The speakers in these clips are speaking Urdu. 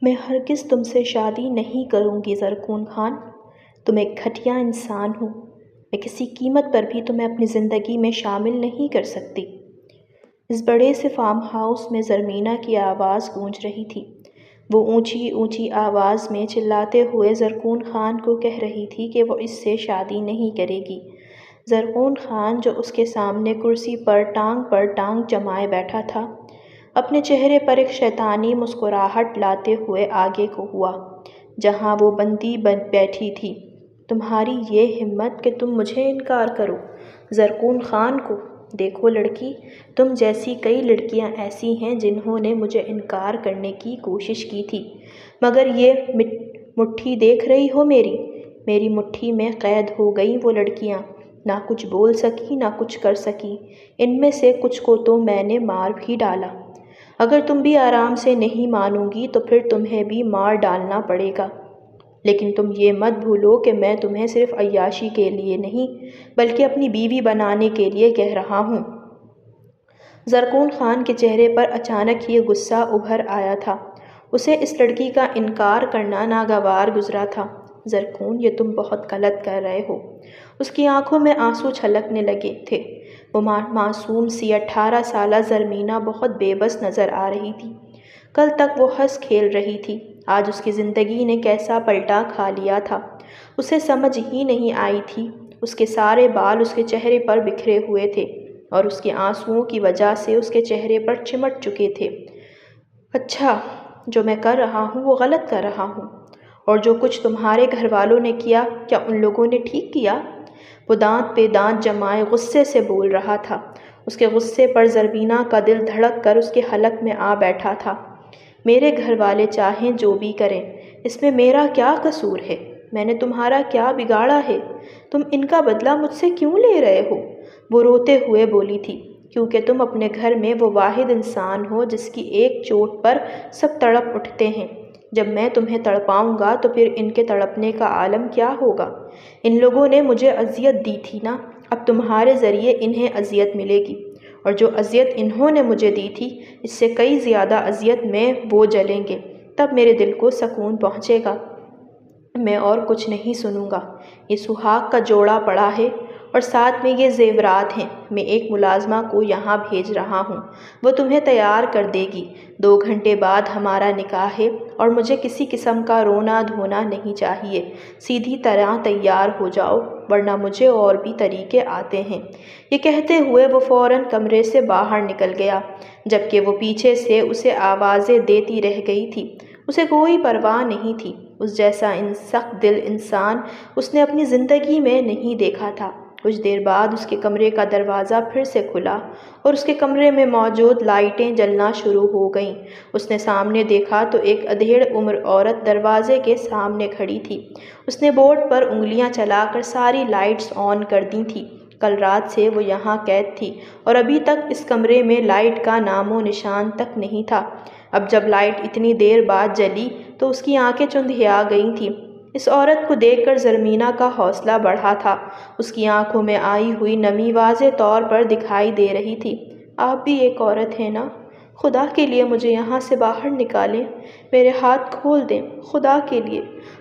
میں ہرگز تم سے شادی نہیں کروں گی زرکون خان، تم ایک گھٹیا انسان ہو، میں کسی قیمت پر بھی تمہیں اپنی زندگی میں شامل نہیں کر سکتی۔ اس بڑے سے فارم ہاؤس میں زرمینہ کی آواز گونج رہی تھی۔ وہ اونچی اونچی آواز میں چلاتے ہوئے زرکون خان کو کہہ رہی تھی کہ وہ اس سے شادی نہیں کرے گی۔ زرکون خان جو اس کے سامنے کرسی پر ٹانگ جمائے بیٹھا تھا، اپنے چہرے پر ایک شیطانی مسکراہٹ لاتے ہوئے آگے کو ہوا جہاں وہ بندی بیٹھی تھی۔ تمہاری یہ ہمت کہ تم مجھے انکار کرو، زرکون خان کو دیکھو لڑکی، تم جیسی کئی لڑکیاں ایسی ہیں جنہوں نے مجھے انکار کرنے کی کوشش کی تھی، مگر یہ مٹھی دیکھ رہی ہو میری مٹھی میں قید ہو گئی وہ لڑکیاں، نہ کچھ بول سکی نہ کچھ کر سکی۔ ان میں سے کچھ کو تو میں نے مار بھی ڈالا۔ اگر تم بھی آرام سے نہیں مانو گی تو پھر تمہیں بھی مار ڈالنا پڑے گا، لیکن تم یہ مت بھولو کہ میں تمہیں صرف عیاشی کے لیے نہیں بلکہ اپنی بیوی بنانے کے لیے کہہ رہا ہوں۔ زرکون خان کے چہرے پر اچانک یہ غصہ ابھر آیا تھا۔ اسے اس لڑکی کا انکار کرنا ناگوار گزرا تھا۔ زرکون، یہ تم بہت غلط کر رہے ہو۔ اس کی آنکھوں میں آنسو چھلکنے لگے تھے۔ وہ معصوم سی 18 سالہ زرمینہ بہت بے بس نظر آ رہی تھی۔ کل تک وہ ہنس کھیل رہی تھی، آج اس کی زندگی نے کیسا پلٹا کھا لیا تھا، اسے سمجھ ہی نہیں آئی تھی۔ اس کے سارے بال اس کے چہرے پر بکھرے ہوئے تھے اور اس کے آنسوؤں کی وجہ سے اس کے چہرے پر چمٹ چکے تھے۔ اچھا، جو میں کر رہا ہوں وہ غلط کر رہا ہوں، اور جو کچھ تمہارے گھر والوں نے کیا، کیا ان لوگوں نے ٹھیک کیا؟ وہ دانت پہ دانت جمائے غصے سے بول رہا تھا۔ اس کے غصے پر زرمینہ کا دل دھڑک کر اس کے حلق میں آ بیٹھا تھا۔ میرے گھر والے چاہیں جو بھی کریں، اس میں میرا کیا قصور ہے؟ میں نے تمہارا کیا بگاڑا ہے؟ تم ان کا بدلہ مجھ سے کیوں لے رہے ہو؟ وہ روتے ہوئے بولی تھی۔ کیونکہ تم اپنے گھر میں وہ واحد انسان ہو جس کی ایک چوٹ پر سب تڑپ اٹھتے ہیں۔ جب میں تمہیں تڑپاؤں گا تو پھر ان کے تڑپنے کا عالم کیا ہوگا؟ ان لوگوں نے مجھے اذیت دی تھی نا، اب تمہارے ذریعے انہیں اذیت ملے گی، اور جو اذیت انہوں نے مجھے دی تھی اس سے کئی زیادہ اذیت میں وہ جلیں گے، تب میرے دل کو سکون پہنچے گا۔ میں اور کچھ نہیں سنوں گا۔ یہ سہاگ کا جوڑا پڑا ہے اور ساتھ میں یہ زیورات ہیں۔ میں ایک ملازمہ کو یہاں بھیج رہا ہوں، وہ تمہیں تیار کر دے گی۔ 2 گھنٹے بعد ہمارا نکاح ہے اور مجھے کسی قسم کا رونا دھونا نہیں چاہیے۔ سیدھی طرح تیار ہو جاؤ، ورنہ مجھے اور بھی طریقے آتے ہیں۔ یہ کہتے ہوئے وہ فوراً کمرے سے باہر نکل گیا، جبکہ وہ پیچھے سے اسے آوازیں دیتی رہ گئی تھی۔ اسے کوئی پرواہ نہیں تھی۔ اس جیسا سخت دل انسان اس نے اپنی زندگی میں نہیں دیکھا تھا۔ کچھ دیر بعد اس کے کمرے کا دروازہ پھر سے کھلا اور اس کے کمرے میں موجود لائٹیں جلنا شروع ہو گئیں۔ اس نے سامنے دیکھا تو ایک ادھیڑ عمر عورت دروازے کے سامنے کھڑی تھی۔ اس نے بورڈ پر انگلیاں چلا کر ساری لائٹس آن کر دی تھیں۔ کل رات سے وہ یہاں قید تھی اور ابھی تک اس کمرے میں لائٹ کا نام و نشان تک نہیں تھا۔ اب جب لائٹ اتنی دیر بعد جلی تو اس کی آنکھیں چندھیا گئی تھیں۔ اس عورت کو دیکھ کر زرمینہ کا حوصلہ بڑھا تھا۔ اس کی آنکھوں میں آئی ہوئی نمی واضح طور پر دکھائی دے رہی تھی۔ آپ بھی ایک عورت ہیں نا؟ خدا کے لیے مجھے یہاں سے باہر نکالیں، میرے ہاتھ کھول دیں، خدا کے لیے۔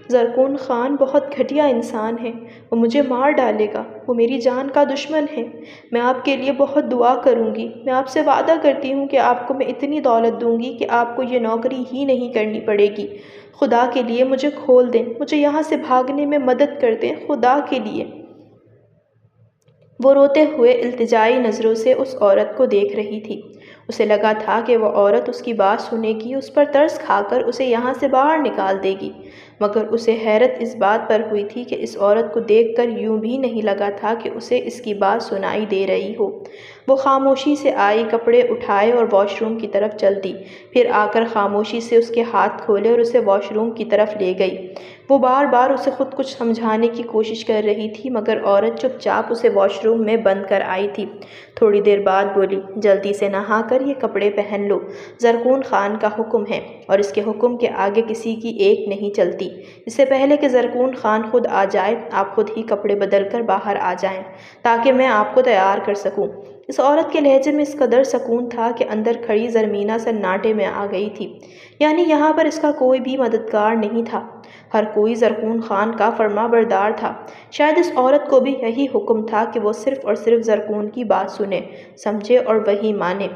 زرکون خان بہت گھٹیا انسان ہے، وہ مجھے مار ڈالے گا، وہ میری جان کا دشمن ہے۔ میں آپ کے لیے بہت دعا کروں گی، میں آپ سے وعدہ کرتی ہوں کہ آپ کو میں اتنی دولت دوں گی کہ آپ کو یہ نوکری ہی نہیں کرنی پڑے گی۔ خدا کے لیے مجھے کھول دیں، مجھے یہاں سے بھاگنے میں مدد کر دیں، خدا کے لیے۔ وہ روتے ہوئے التجائی نظروں سے اس عورت کو دیکھ رہی تھی۔ اسے لگا تھا کہ وہ عورت اس کی بات سنے گی، اس پر ترس کھا کر اسے یہاں سے باہر نکال دے گی، مگر اسے حیرت اس بات پر ہوئی تھی کہ اس عورت کو دیکھ کر یوں بھی نہیں لگا تھا کہ اسے اس کی بات سنائی دے رہی ہو۔ وہ خاموشی سے آئی، کپڑے اٹھائے اور واش روم کی طرف چل دی، پھر آ کر خاموشی سے اس کے ہاتھ کھولے اور اسے واش روم کی طرف لے گئی۔ وہ بار بار اسے خود کچھ سمجھانے کی کوشش کر رہی تھی، مگر عورت چپ چاپ اسے واش روم میں بند کر آئی تھی۔ تھوڑی دیر بعد بولی، جلدی سے نہا کر یہ کپڑے پہن لو، زرکون خان کا حکم ہے اور اس کے حکم کے آگے کسی کی ایک نہیں چلتی۔ اس سے پہلے کہ زرکون خان خود آ جائے، آپ خود ہی کپڑے بدل کر باہر آ جائیں تاکہ میں آپ کو تیار کر سکوں۔ اس عورت کے لہجے میں اس قدر سکون تھا کہ اندر کھڑی زرمینہ سناٹے میں آ گئی تھی۔ یعنی یہاں پر اس کا کوئی بھی مددگار نہیں تھا، ہر کوئی زرکون خان کا فرما بردار تھا۔ شاید اس عورت کو بھی یہی حکم تھا کہ وہ صرف اور صرف زرکون کی بات سنے، سمجھے اور وہی مانے۔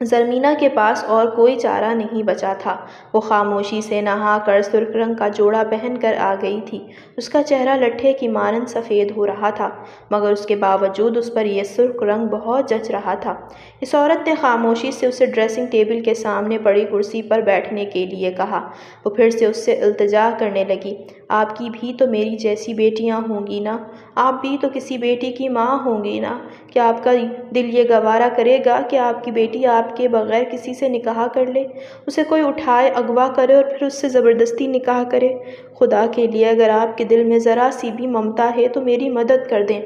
زرمینہ کے پاس اور کوئی چارہ نہیں بچا تھا۔ وہ خاموشی سے نہا کر سرخ رنگ کا جوڑا پہن کر آ گئی تھی۔ اس کا چہرہ لٹھے کی مانند سفید ہو رہا تھا، مگر اس کے باوجود اس پر یہ سرخ رنگ بہت جچ رہا تھا۔ اس عورت نے خاموشی سے اسے ڈریسنگ ٹیبل کے سامنے پڑی کرسی پر بیٹھنے کے لیے کہا۔ وہ پھر سے اس سے التجا کرنے لگی۔ آپ کی بھی تو میری جیسی بیٹیاں ہوں گی نا، آپ بھی تو کسی بیٹی کی ماں ہوں گی نا۔ کیا آپ کا دل یہ گوارا کرے گا کہ آپ کی بیٹی آپ کے بغیر کسی سے نکاح کر لے، اسے کوئی اٹھائے اغوا کرے اور پھر اس سے زبردستی نکاح کرے؟ خدا کے لیے اگر آپ کے دل میں ذرا سی بھی ممتا ہے تو میری مدد کر دیں۔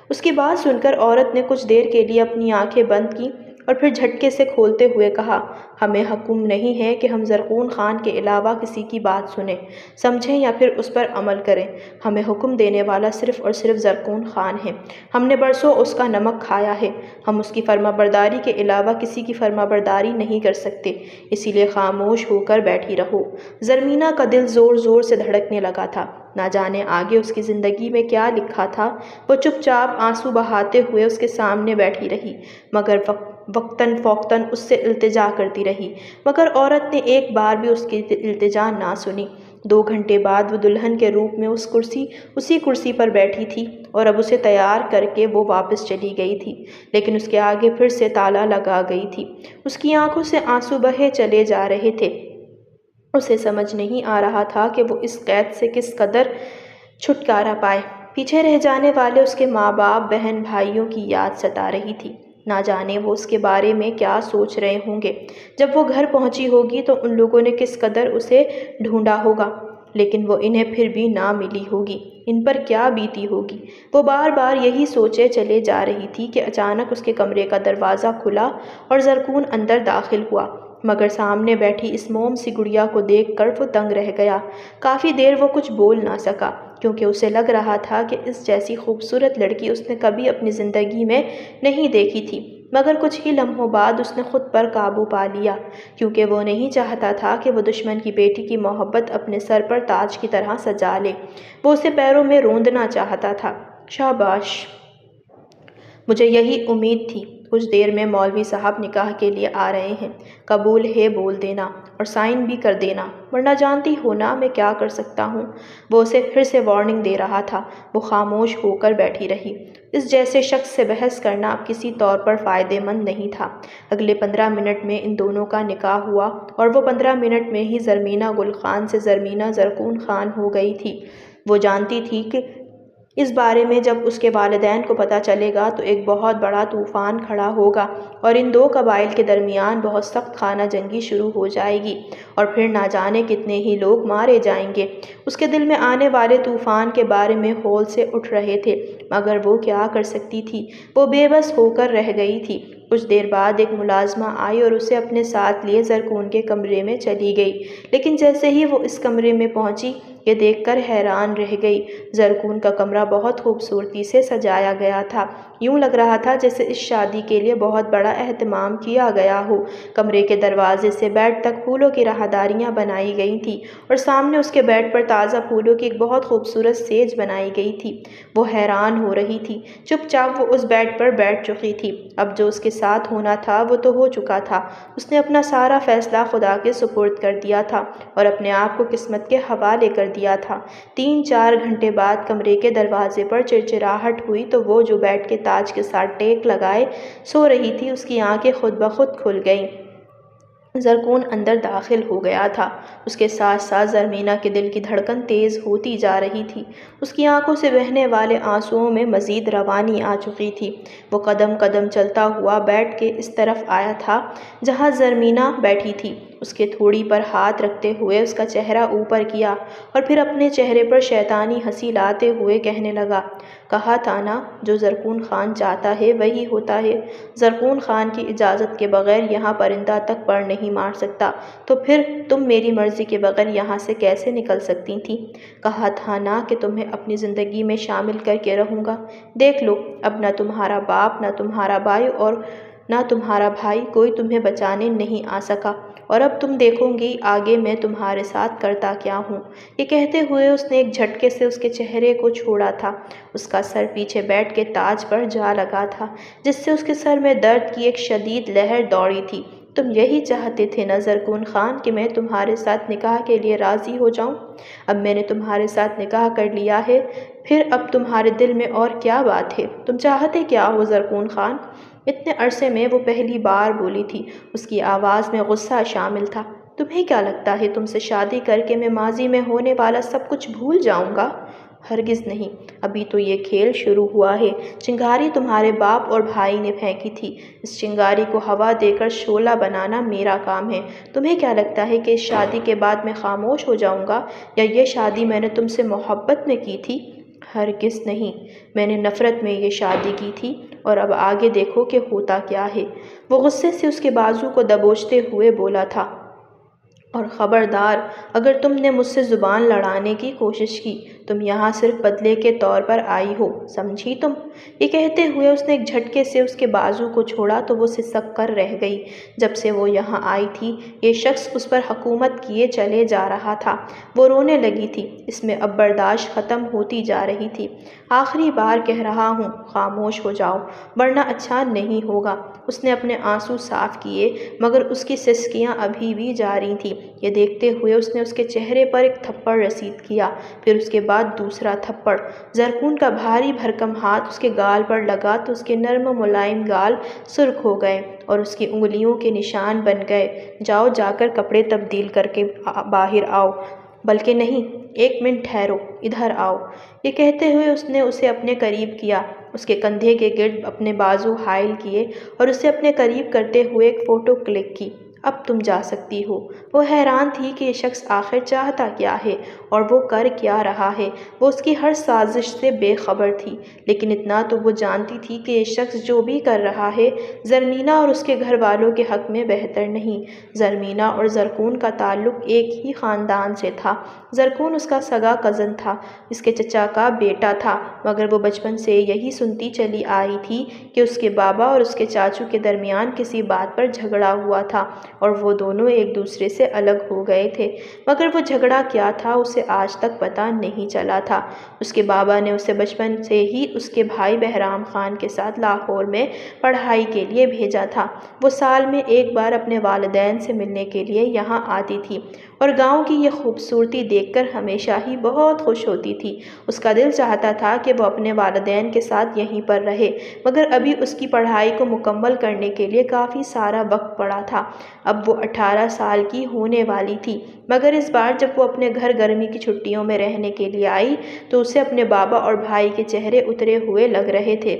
اس کی بات سن کر عورت نے کچھ دیر کے لیے اپنی آنکھیں بند کیں اور پھر جھٹکے سے کھولتے ہوئے کہا، ہمیں حکم نہیں ہے کہ ہم زرکون خان کے علاوہ کسی کی بات سنیں، سمجھیں یا پھر اس پر عمل کریں۔ ہمیں حکم دینے والا صرف اور صرف زرکون خان ہے۔ ہم نے برسوں اس کا نمک کھایا ہے، ہم اس کی فرما برداری کے علاوہ کسی کی فرما برداری نہیں کر سکتے، اسی لیے خاموش ہو کر بیٹھی رہو۔ زرمینہ کا دل زور زور سے دھڑکنے لگا تھا۔ نہ جانے آگے اس کی زندگی میں کیا لکھا تھا۔ وہ چپ چاپ آنسو بہاتے ہوئے اس کے سامنے بیٹھی رہی، مگر وقتاً فوقتاً اس سے التجا کرتی رہی، مگر عورت نے ایک بار بھی اس کی التجا نہ سنی۔ 2 گھنٹے بعد وہ دلہن کے روپ میں اسی کرسی پر بیٹھی تھی اور اب اسے تیار کر کے وہ واپس چلی گئی تھی، لیکن اس کے آگے پھر سے تالا لگا گئی تھی۔ اس کی آنکھوں سے آنسو بہے چلے جا رہے تھے۔ اسے سمجھ نہیں آ رہا تھا کہ وہ اس قید سے کس قدر چھٹکارا پائے۔ پیچھے رہ جانے والے اس کے ماں باپ، بہن بھائیوں کی یاد ستا رہی تھی۔ نہ جانے وہ اس کے بارے میں کیا سوچ رہے ہوں گے۔ جب وہ گھر پہنچی ہوگی تو ان لوگوں نے کس قدر اسے ڈھونڈا ہوگا، لیکن وہ انہیں پھر بھی نہ ملی ہوگی۔ ان پر کیا بیتی ہوگی۔ وہ بار بار یہی سوچے چلے جا رہی تھی کہ اچانک اس کے کمرے کا دروازہ کھلا اور زرکون اندر داخل ہوا، مگر سامنے بیٹھی اس موم سی گڑیا کو دیکھ کر وہ دنگ رہ گیا۔ کافی دیر وہ کچھ بول نہ سکا، کیونکہ اسے لگ رہا تھا کہ اس جیسی خوبصورت لڑکی اس نے کبھی اپنی زندگی میں نہیں دیکھی تھی، مگر کچھ ہی لمحوں بعد اس نے خود پر قابو پا لیا، کیونکہ وہ نہیں چاہتا تھا کہ وہ دشمن کی بیٹی کی محبت اپنے سر پر تاج کی طرح سجا لے۔ وہ اسے پیروں میں روندنا چاہتا تھا۔ شاباش، مجھے یہی امید تھی۔ کچھ دیر میں مولوی صاحب نکاح کے لیے آ رہے ہیں، قبول ہے بول دینا اور سائن بھی کر دینا، ورنہ جانتی ہو نا میں کیا کر سکتا ہوں۔ وہ اسے پھر سے وارننگ دے رہا تھا۔ وہ خاموش ہو کر بیٹھی رہی۔ اس جیسے شخص سے بحث کرنا اب کسی طور پر فائدے مند نہیں تھا۔ اگلے 15 منٹ میں ان دونوں کا نکاح ہوا اور وہ 15 منٹ میں ہی زرمینہ گل خان سے زرمینہ زرکون خان ہو گئی تھی۔ وہ جانتی تھی کہ اس بارے میں جب اس کے والدین کو پتہ چلے گا تو ایک بہت بڑا طوفان کھڑا ہوگا اور ان 2 قبائل کے درمیان بہت سخت خانہ جنگی شروع ہو جائے گی اور پھر نہ جانے کتنے ہی لوگ مارے جائیں گے۔ اس کے دل میں آنے والے طوفان کے بارے میں ہول سے اٹھ رہے تھے، مگر وہ کیا کر سکتی تھی۔ وہ بے بس ہو کر رہ گئی تھی۔ کچھ دیر بعد ایک ملازمہ آئی اور اسے اپنے ساتھ لیے زرکون کے کمرے میں چلی گئی، لیکن جیسے ہی وہ اس کمرے میں پہنچی یہ دیکھ کر حیران رہ گئی۔ زرکون کا کمرہ بہت خوبصورتی سے سجایا گیا تھا، یوں لگ رہا تھا جیسے اس شادی کے لیے بہت بڑا اہتمام کیا گیا ہو۔ کمرے کے دروازے سے بیڈ تک پھولوں کی راہداریاں بنائی گئی تھیں اور سامنے اس کے بیڈ پر تازہ پھولوں کی ایک بہت خوبصورت سیج بنائی گئی تھی۔ وہ حیران ہو رہی تھی۔ چپ چاپ وہ اس بیڈ پر بیٹھ چکی تھی۔ اب جو اس کے ساتھ ہونا تھا وہ تو ہو چکا تھا۔ اس نے اپنا سارا فیصلہ خدا کے سپرد کر دیا تھا اور اپنے آپ کو قسمت کے حوالے کر دیا تھا۔ 3-4 گھنٹے بعد کمرے کے دروازے پر چرچراہٹ ہوئی تو وہ جو بیڈ کے تاج کے ساتھ ٹیک لگائے سو رہی تھی اس کی آنکھیں خود بخود کھل گئیں۔ زرکون اندر داخل ہو گیا تھا۔ اس کے ساتھ ساتھ زرمینہ کے دل کی دھڑکن تیز ہوتی جا رہی تھی۔ اس کی آنکھوں سے بہنے والے آنسوؤں میں مزید روانی آ چکی تھی۔ وہ قدم قدم چلتا ہوا بیڈ کے اس طرف آیا تھا جہاں زرمینہ بیٹھی تھی اس کے تھوڑی پر ہاتھ رکھتے ہوئے اس کا چہرہ اوپر کیا اور پھر اپنے چہرے پر شیطانی ہنسی لاتے ہوئے کہنے لگا، کہا تھا نا، جو زرکون خان چاہتا ہے وہی ہوتا ہے۔ زرکون خان کی اجازت کے بغیر یہاں پرندہ تک پر نہیں مار سکتا، تو پھر تم میری مرضی کے بغیر یہاں سے کیسے نکل سکتی تھی؟ کہا تھا نا کہ تمہیں اپنی زندگی میں شامل کر کے رہوں گا۔ دیکھ لو، اب نہ تمہارا باپ، نہ تمہارا بھائی اور نہ تمہارا بھائی کوئی تمہیں بچانے نہیں آ سکا، اور اب تم دیکھو گی آگے میں تمہارے ساتھ کرتا کیا ہوں۔ یہ کہتے ہوئے اس نے ایک جھٹکے سے اس کے چہرے کو چھوڑا تھا۔ اس کا سر پیچھے بیٹھ کے تاج پر جا لگا تھا، جس سے اس کے سر میں درد کی ایک شدید لہر دوڑی تھی۔ تم یہی چاہتے تھے نا زرکون خان کہ میں تمہارے ساتھ نکاح کے لیے راضی ہو جاؤں؟ اب میں نے تمہارے ساتھ نکاح کر لیا ہے، پھر اب تمہارے دل میں اور کیا بات ہے؟ تم چاہتے کیا ہو زرکون خان؟ اتنے عرصے میں وہ پہلی بار بولی تھی۔ اس کی آواز میں غصہ شامل تھا۔ تمہیں کیا لگتا ہے تم سے شادی کر کے میں ماضی میں ہونے والا سب کچھ بھول جاؤں گا؟ ہرگز نہیں، ابھی تو یہ کھیل شروع ہوا ہے۔ چنگاری تمہارے باپ اور بھائی نے پھینکی تھی، اس چنگاری کو ہوا دے کر شعلہ بنانا میرا کام ہے۔ تمہیں کیا لگتا ہے کہ اس شادی کے بعد میں خاموش ہو جاؤں گا، یا یہ شادی میں نے تم سے محبت میں کی تھی؟ ہرگز نہیں، میں نے نفرت میں یہ شادی کی تھی، اور اب آگے دیکھو کہ ہوتا کیا ہے۔ وہ غصے سے اس کے بازو کو دبوچتے ہوئے بولا تھا، اور خبردار، اگر تم نے مجھ سے زبان لڑانے کی کوشش کی، تم یہاں صرف بدلے کے طور پر آئی ہو، سمجھی تم؟ یہ کہتے ہوئے اس نے ایک جھٹکے سے اس کے بازو کو چھوڑا تو وہ سسک کر رہ گئی۔ جب سے وہ یہاں آئی تھی، یہ شخص اس پر حکومت کیے چلے جا رہا تھا۔ وہ رونے لگی تھی، اس میں اب برداشت ختم ہوتی جا رہی تھی۔ آخری بار کہہ رہا ہوں، خاموش ہو جاؤ، ورنہ اچھا نہیں ہوگا۔ اس نے اپنے آنسو صاف کیے، مگر اس کی سسکیاں ابھی بھی جاری تھیں۔ یہ دیکھتے ہوئے اس نے اس کے چہرے پر ایک تھپڑ رسید کیا، پھر اس کے بعد دوسرا تھپڑ۔ زرکون کا بھاری بھرکم ہاتھ اس کے گال پر لگا تو اس کے نرم و ملائم گال سرخ ہو گئے اور اس کی انگلیوں کے نشان بن گئے۔ جاؤ، جا کر کپڑے تبدیل کر کے باہر آؤ، بلکہ نہیں، ایک منٹ ٹھہرو، ادھر آؤ۔ یہ کہتے ہوئے اس نے اسے اپنے قریب کیا، اس کے کندھے کے گرد اپنے بازو حائل کیے اور اسے اپنے قریب کرتے ہوئے ایک فوٹو کلک کی۔ اب تم جا سکتی ہو۔ وہ حیران تھی کہ یہ شخص آخر چاہتا کیا ہے اور وہ کر کیا رہا ہے۔ وہ اس کی ہر سازش سے بے خبر تھی، لیکن اتنا تو وہ جانتی تھی کہ یہ شخص جو بھی کر رہا ہے، زرمینہ اور اس کے گھر والوں کے حق میں بہتر نہیں۔ زرمینہ اور زرکون کا تعلق ایک ہی خاندان سے تھا۔ زرکون اس کا سگا کزن تھا، اس کے چچا کا بیٹا تھا، مگر وہ بچپن سے یہی سنتی چلی آئی تھی کہ اس کے بابا اور اس کے چاچو کے درمیان کسی بات پر جھگڑا ہوا تھا اور وہ دونوں ایک دوسرے سے الگ ہو گئے تھے، مگر وہ جھگڑا کیا تھا اسے آج تک پتہ نہیں چلا تھا۔ اس کے بابا نے اسے بچپن سے ہی اس کے بھائی بہرام خان کے ساتھ لاہور میں پڑھائی کے لیے بھیجا تھا۔ وہ سال میں ایک بار اپنے والدین سے ملنے کے لیے یہاں آتی تھی اور گاؤں کی یہ خوبصورتی دیکھ کر ہمیشہ ہی بہت خوش ہوتی تھی۔ اس کا دل چاہتا تھا کہ وہ اپنے والدین کے ساتھ یہیں پر رہے، مگر ابھی اس کی پڑھائی کو مکمل کرنے کے لیے کافی سارا وقت پڑا تھا۔ اب وہ 18 سال کی ہونے والی تھی، مگر اس بار جب وہ اپنے گھر گرمی کی چھٹیوں میں رہنے کے لیے آئی تو اسے اپنے بابا اور بھائی کے چہرے اترے ہوئے لگ رہے تھے۔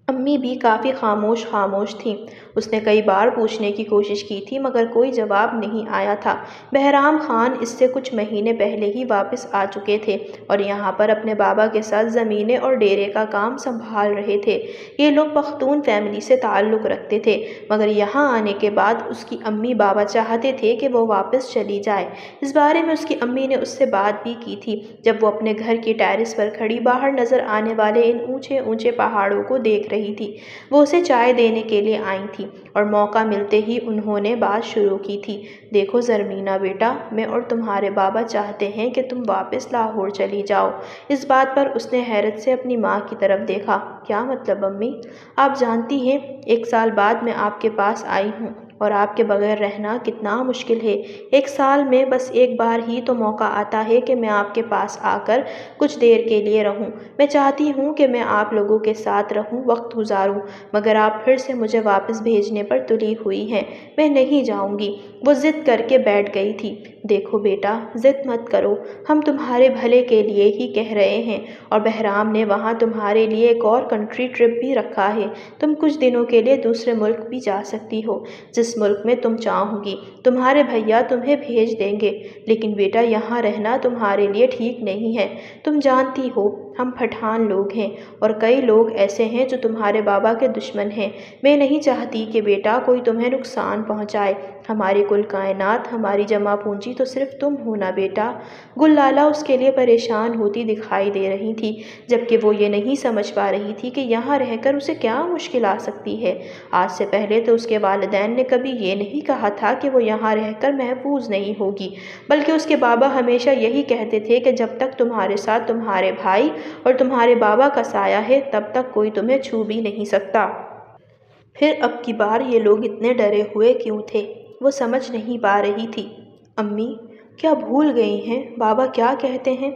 امی بھی کافی خاموش تھیں۔ اس نے کئی بار پوچھنے کی کوشش کی تھی مگر کوئی جواب نہیں آیا تھا۔ بہرام خان اس سے کچھ مہینے پہلے ہی واپس آ چکے تھے اور یہاں پر اپنے بابا کے ساتھ زمینیں اور ڈیرے کا کام سنبھال رہے تھے۔ یہ لوگ پختون فیملی سے تعلق رکھتے تھے، مگر یہاں آنے کے بعد اس کی امی بابا چاہتے تھے کہ وہ واپس چلی جائے۔ اس بارے میں اس کی امی نے اس سے بات بھی کی تھی جب وہ اپنے گھر کی ٹیرس پر کھڑی باہر نظر آنے والے ان اونچے اونچے پہاڑوں کو دیکھ رہی تھی۔ وہ اسے چائے دینے کے لیے آئی تھی اور موقع ملتے ہی انہوں نے بات شروع کی تھی۔ دیکھو زرمینہ بیٹا، میں اور تمہارے بابا چاہتے ہیں کہ تم واپس لاہور چلی جاؤ۔ اس بات پر اس نے حیرت سے اپنی ماں کی طرف دیکھا۔ کیا مطلب امی؟ آپ جانتی ہیں 1 سال بعد میں آپ کے پاس آئی ہوں اور آپ کے بغیر رہنا کتنا مشکل ہے۔ 1 سال میں بس ایک بار ہی تو موقع آتا ہے کہ میں آپ کے پاس آ کر کچھ دیر کے لیے رہوں۔ میں چاہتی ہوں کہ میں آپ لوگوں کے ساتھ رہوں، وقت گزاروں، مگر آپ پھر سے مجھے واپس بھیجنے پر تلی ہوئی ہیں۔ میں نہیں جاؤں گی۔ وہ ضد کر کے بیٹھ گئی تھی۔ دیکھو بیٹا، ضد مت کرو، ہم تمہارے بھلے کے لیے ہی کہہ رہے ہیں، اور بہرام نے وہاں تمہارے لیے ایک اور کنٹری ٹرپ بھی رکھا ہے۔ تم کچھ دنوں کے لیے دوسرے ملک بھی جا سکتی ہو، جس ملک میں تم چاہو گی۔ تمہارے بھیا تمہیں بھیج دیں گے، لیکن بیٹا یہاں رہنا تمہارے لیے ٹھیک نہیں ہے۔ تم جانتی ہو ہم پٹھان لوگ ہیں، اور کئی لوگ ایسے ہیں جو تمہارے بابا کے دشمن ہیں۔ میں نہیں چاہتی کہ بیٹا کوئی تمہیں نقصان پہنچائے۔ ہماری کل کائنات، ہماری جمع پونجی تو صرف تم ہو نا بیٹا۔ گل لالہ اس کے لیے پریشان ہوتی دکھائی دے رہی تھی، جبکہ وہ یہ نہیں سمجھ پا رہی تھی کہ یہاں رہ کر اسے کیا مشکل آ سکتی ہے۔ آج سے پہلے تو اس کے والدین نے کبھی یہ نہیں کہا تھا کہ وہ یہاں رہ کر محفوظ نہیں ہوگی، بلکہ اس کے بابا ہمیشہ یہی کہتے تھے کہ جب تک تمہارے ساتھ تمہارے بھائی اور تمہارے بابا کا سایہ ہے، تب تک کوئی تمہیں چھو بھی نہیں سکتا۔ پھر اب کی بار یہ لوگ اتنے ڈرے ہوئے کیوں تھے؟ وہ سمجھ نہیں پا رہی تھی۔ امی کیا بھول گئی ہیں بابا کیا کہتے ہیں؟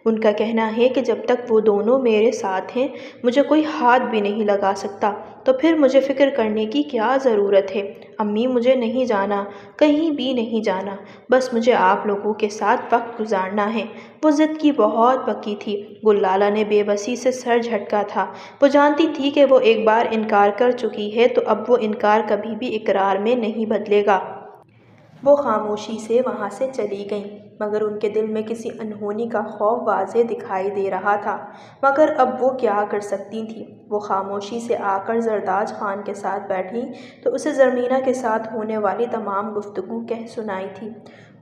ان کا کہنا ہے کہ جب تک وہ دونوں میرے ساتھ ہیں مجھے کوئی ہاتھ بھی نہیں لگا سکتا، تو پھر مجھے فکر کرنے کی کیا ضرورت ہے؟ امی مجھے نہیں جانا، کہیں بھی نہیں جانا، بس مجھے آپ لوگوں کے ساتھ وقت گزارنا ہے۔ وہ ضد کی بہت پکی تھی۔ گل لالہ نے بے بسی سے سر جھٹکا تھا۔ وہ جانتی تھی کہ وہ ایک بار انکار کر چکی ہے تو اب وہ انکار کبھی بھی اقرار میں نہیں بدلے گا۔ وہ خاموشی سے وہاں سے چلی گئیں، مگر ان کے دل میں کسی انہونی کا خوف واضح دکھائی دے رہا تھا۔ مگر اب وہ کیا کر سکتی تھیں؟ وہ خاموشی سے آ کر زرداج خان کے ساتھ بیٹھیں تو اسے زرمینہ کے ساتھ ہونے والی تمام گفتگو کہہ سنائی تھی۔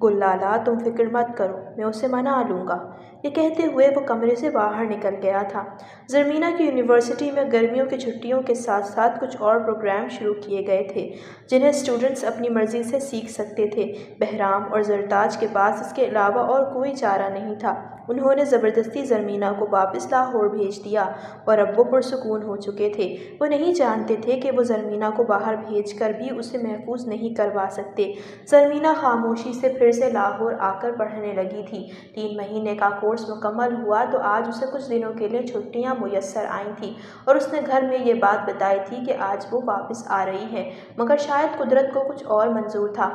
گل لالہ تم فکر مت کرو، میں اسے منا لوں گا۔ یہ کہتے ہوئے وہ کمرے سے باہر نکل گیا تھا۔ زرمینہ کی یونیورسٹی میں گرمیوں کی چھٹیوں کے ساتھ ساتھ کچھ اور پروگرام شروع کیے گئے تھے جنہیں اسٹوڈنٹس اپنی مرضی سے سیکھ سکتے تھے۔ بہرام اور زرتاج کے پاس اس کے علاوہ اور کوئی چارہ نہیں تھا۔ انہوں نے زبردستی زرمینہ کو واپس لاہور بھیج دیا، اور اب وہ پرسکون ہو چکے تھے۔ وہ نہیں جانتے تھے کہ وہ زرمینہ کو باہر بھیج کر بھی اسے محفوظ نہیں کروا سکتے۔ زرمینہ خاموشی سے پھر سے لاہور آ کر پڑھنے لگی تھی۔ 3 مہینے کا کورس مکمل ہوا تو آج اسے کچھ دنوں کے لیے چھٹیاں میسر آئی تھیں، اور اس نے گھر میں یہ بات بتائی تھی کہ آج وہ واپس آ رہی ہے، مگر شاید قدرت کو کچھ اور منظور تھا۔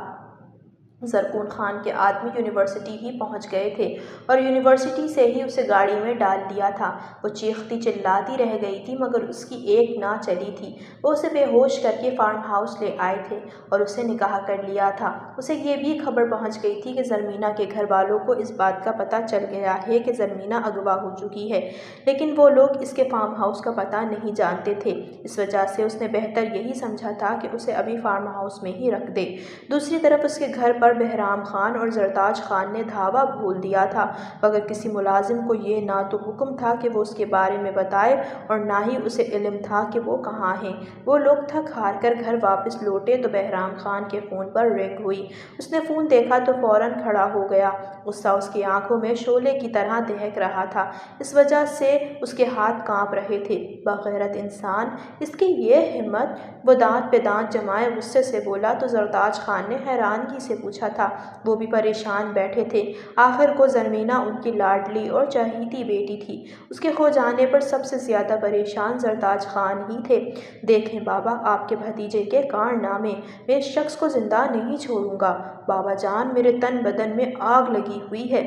زرکون خان کے آدمی یونیورسٹی ہی پہنچ گئے تھے، اور یونیورسٹی سے ہی اسے گاڑی میں ڈال دیا تھا۔ وہ چیختی چلاتی رہ گئی تھی، مگر اس کی ایک نہ چلی تھی۔ وہ اسے بے ہوش کر کے فارم ہاؤس لے آئے تھے اور اسے نکاح کر لیا تھا۔ اسے یہ بھی خبر پہنچ گئی تھی کہ زرمینہ کے گھر والوں کو اس بات کا پتہ چل گیا ہے کہ زرمینہ اغوا ہو چکی ہے، لیکن وہ لوگ اس کے فارم ہاؤس کا پتہ نہیں جانتے تھے۔ اس وجہ سے اس نے بہتر یہی سمجھا تھا کہ اسے ابھی فارم ہاؤس میں ہی رکھ دے۔ دوسری طرف اس کے گھر پر بہرام خان اور زرتاج خان نے دھاوا بھول دیا تھا، مگر کسی ملازم کو یہ نہ تو حکم تھا کہ وہ اس کے بارے میں بتائے اور نہ ہی اسے علم تھا کہ وہ کہاں ہیں۔ وہ لوگ تھک ہار کر گھر واپس لوٹے تو بہرام خان کے فون پر رنگ ہوئی۔ اس نے فون دیکھا تو فوراً کھڑا ہو گیا۔ غصہ اس کی آنکھوں میں شعلے کی طرح دہک رہا تھا، اس وجہ سے اس کے ہاتھ کانپ رہے تھے۔ بغیرت انسان، اس کی یہ ہمت! وہ دانت پہ دانت جمائے غصے سے بولا تو زرتاج خان نے حیرانگی سے پوچھا تھا۔ وہ بھی پریشان بیٹھے تھے۔ آخر کو زرمینہ ان کی لاڈلی اور چہیتی بیٹی تھی۔ اس کے کھو جانے پر سب سے زیادہ پریشان زرتاج خان ہی تھے۔ دیکھیں بابا، آپ کے بھتیجے کے کارنامے، میں اس شخص کو زندہ نہیں چھوڑوں گا۔ بابا جان، میرے تن بدن میں آگ لگی ہوئی ہے۔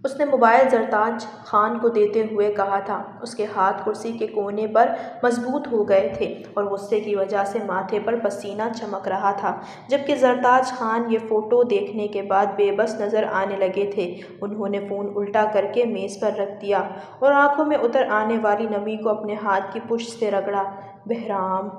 اس نے موبائل زرتاج خان کو دیتے ہوئے کہا تھا۔ اس کے ہاتھ کرسی کے کونے پر مضبوط ہو گئے تھے اور غصے کی وجہ سے ماتھے پر پسینہ چمک رہا تھا، جبکہ زرتاج خان یہ فوٹو دیکھنے کے بعد بے بس نظر آنے لگے تھے۔ انہوں نے فون الٹا کر کے میز پر رکھ دیا اور آنکھوں میں اتر آنے والی نمی کو اپنے ہاتھ کی پشت سے رگڑا۔ بہرام،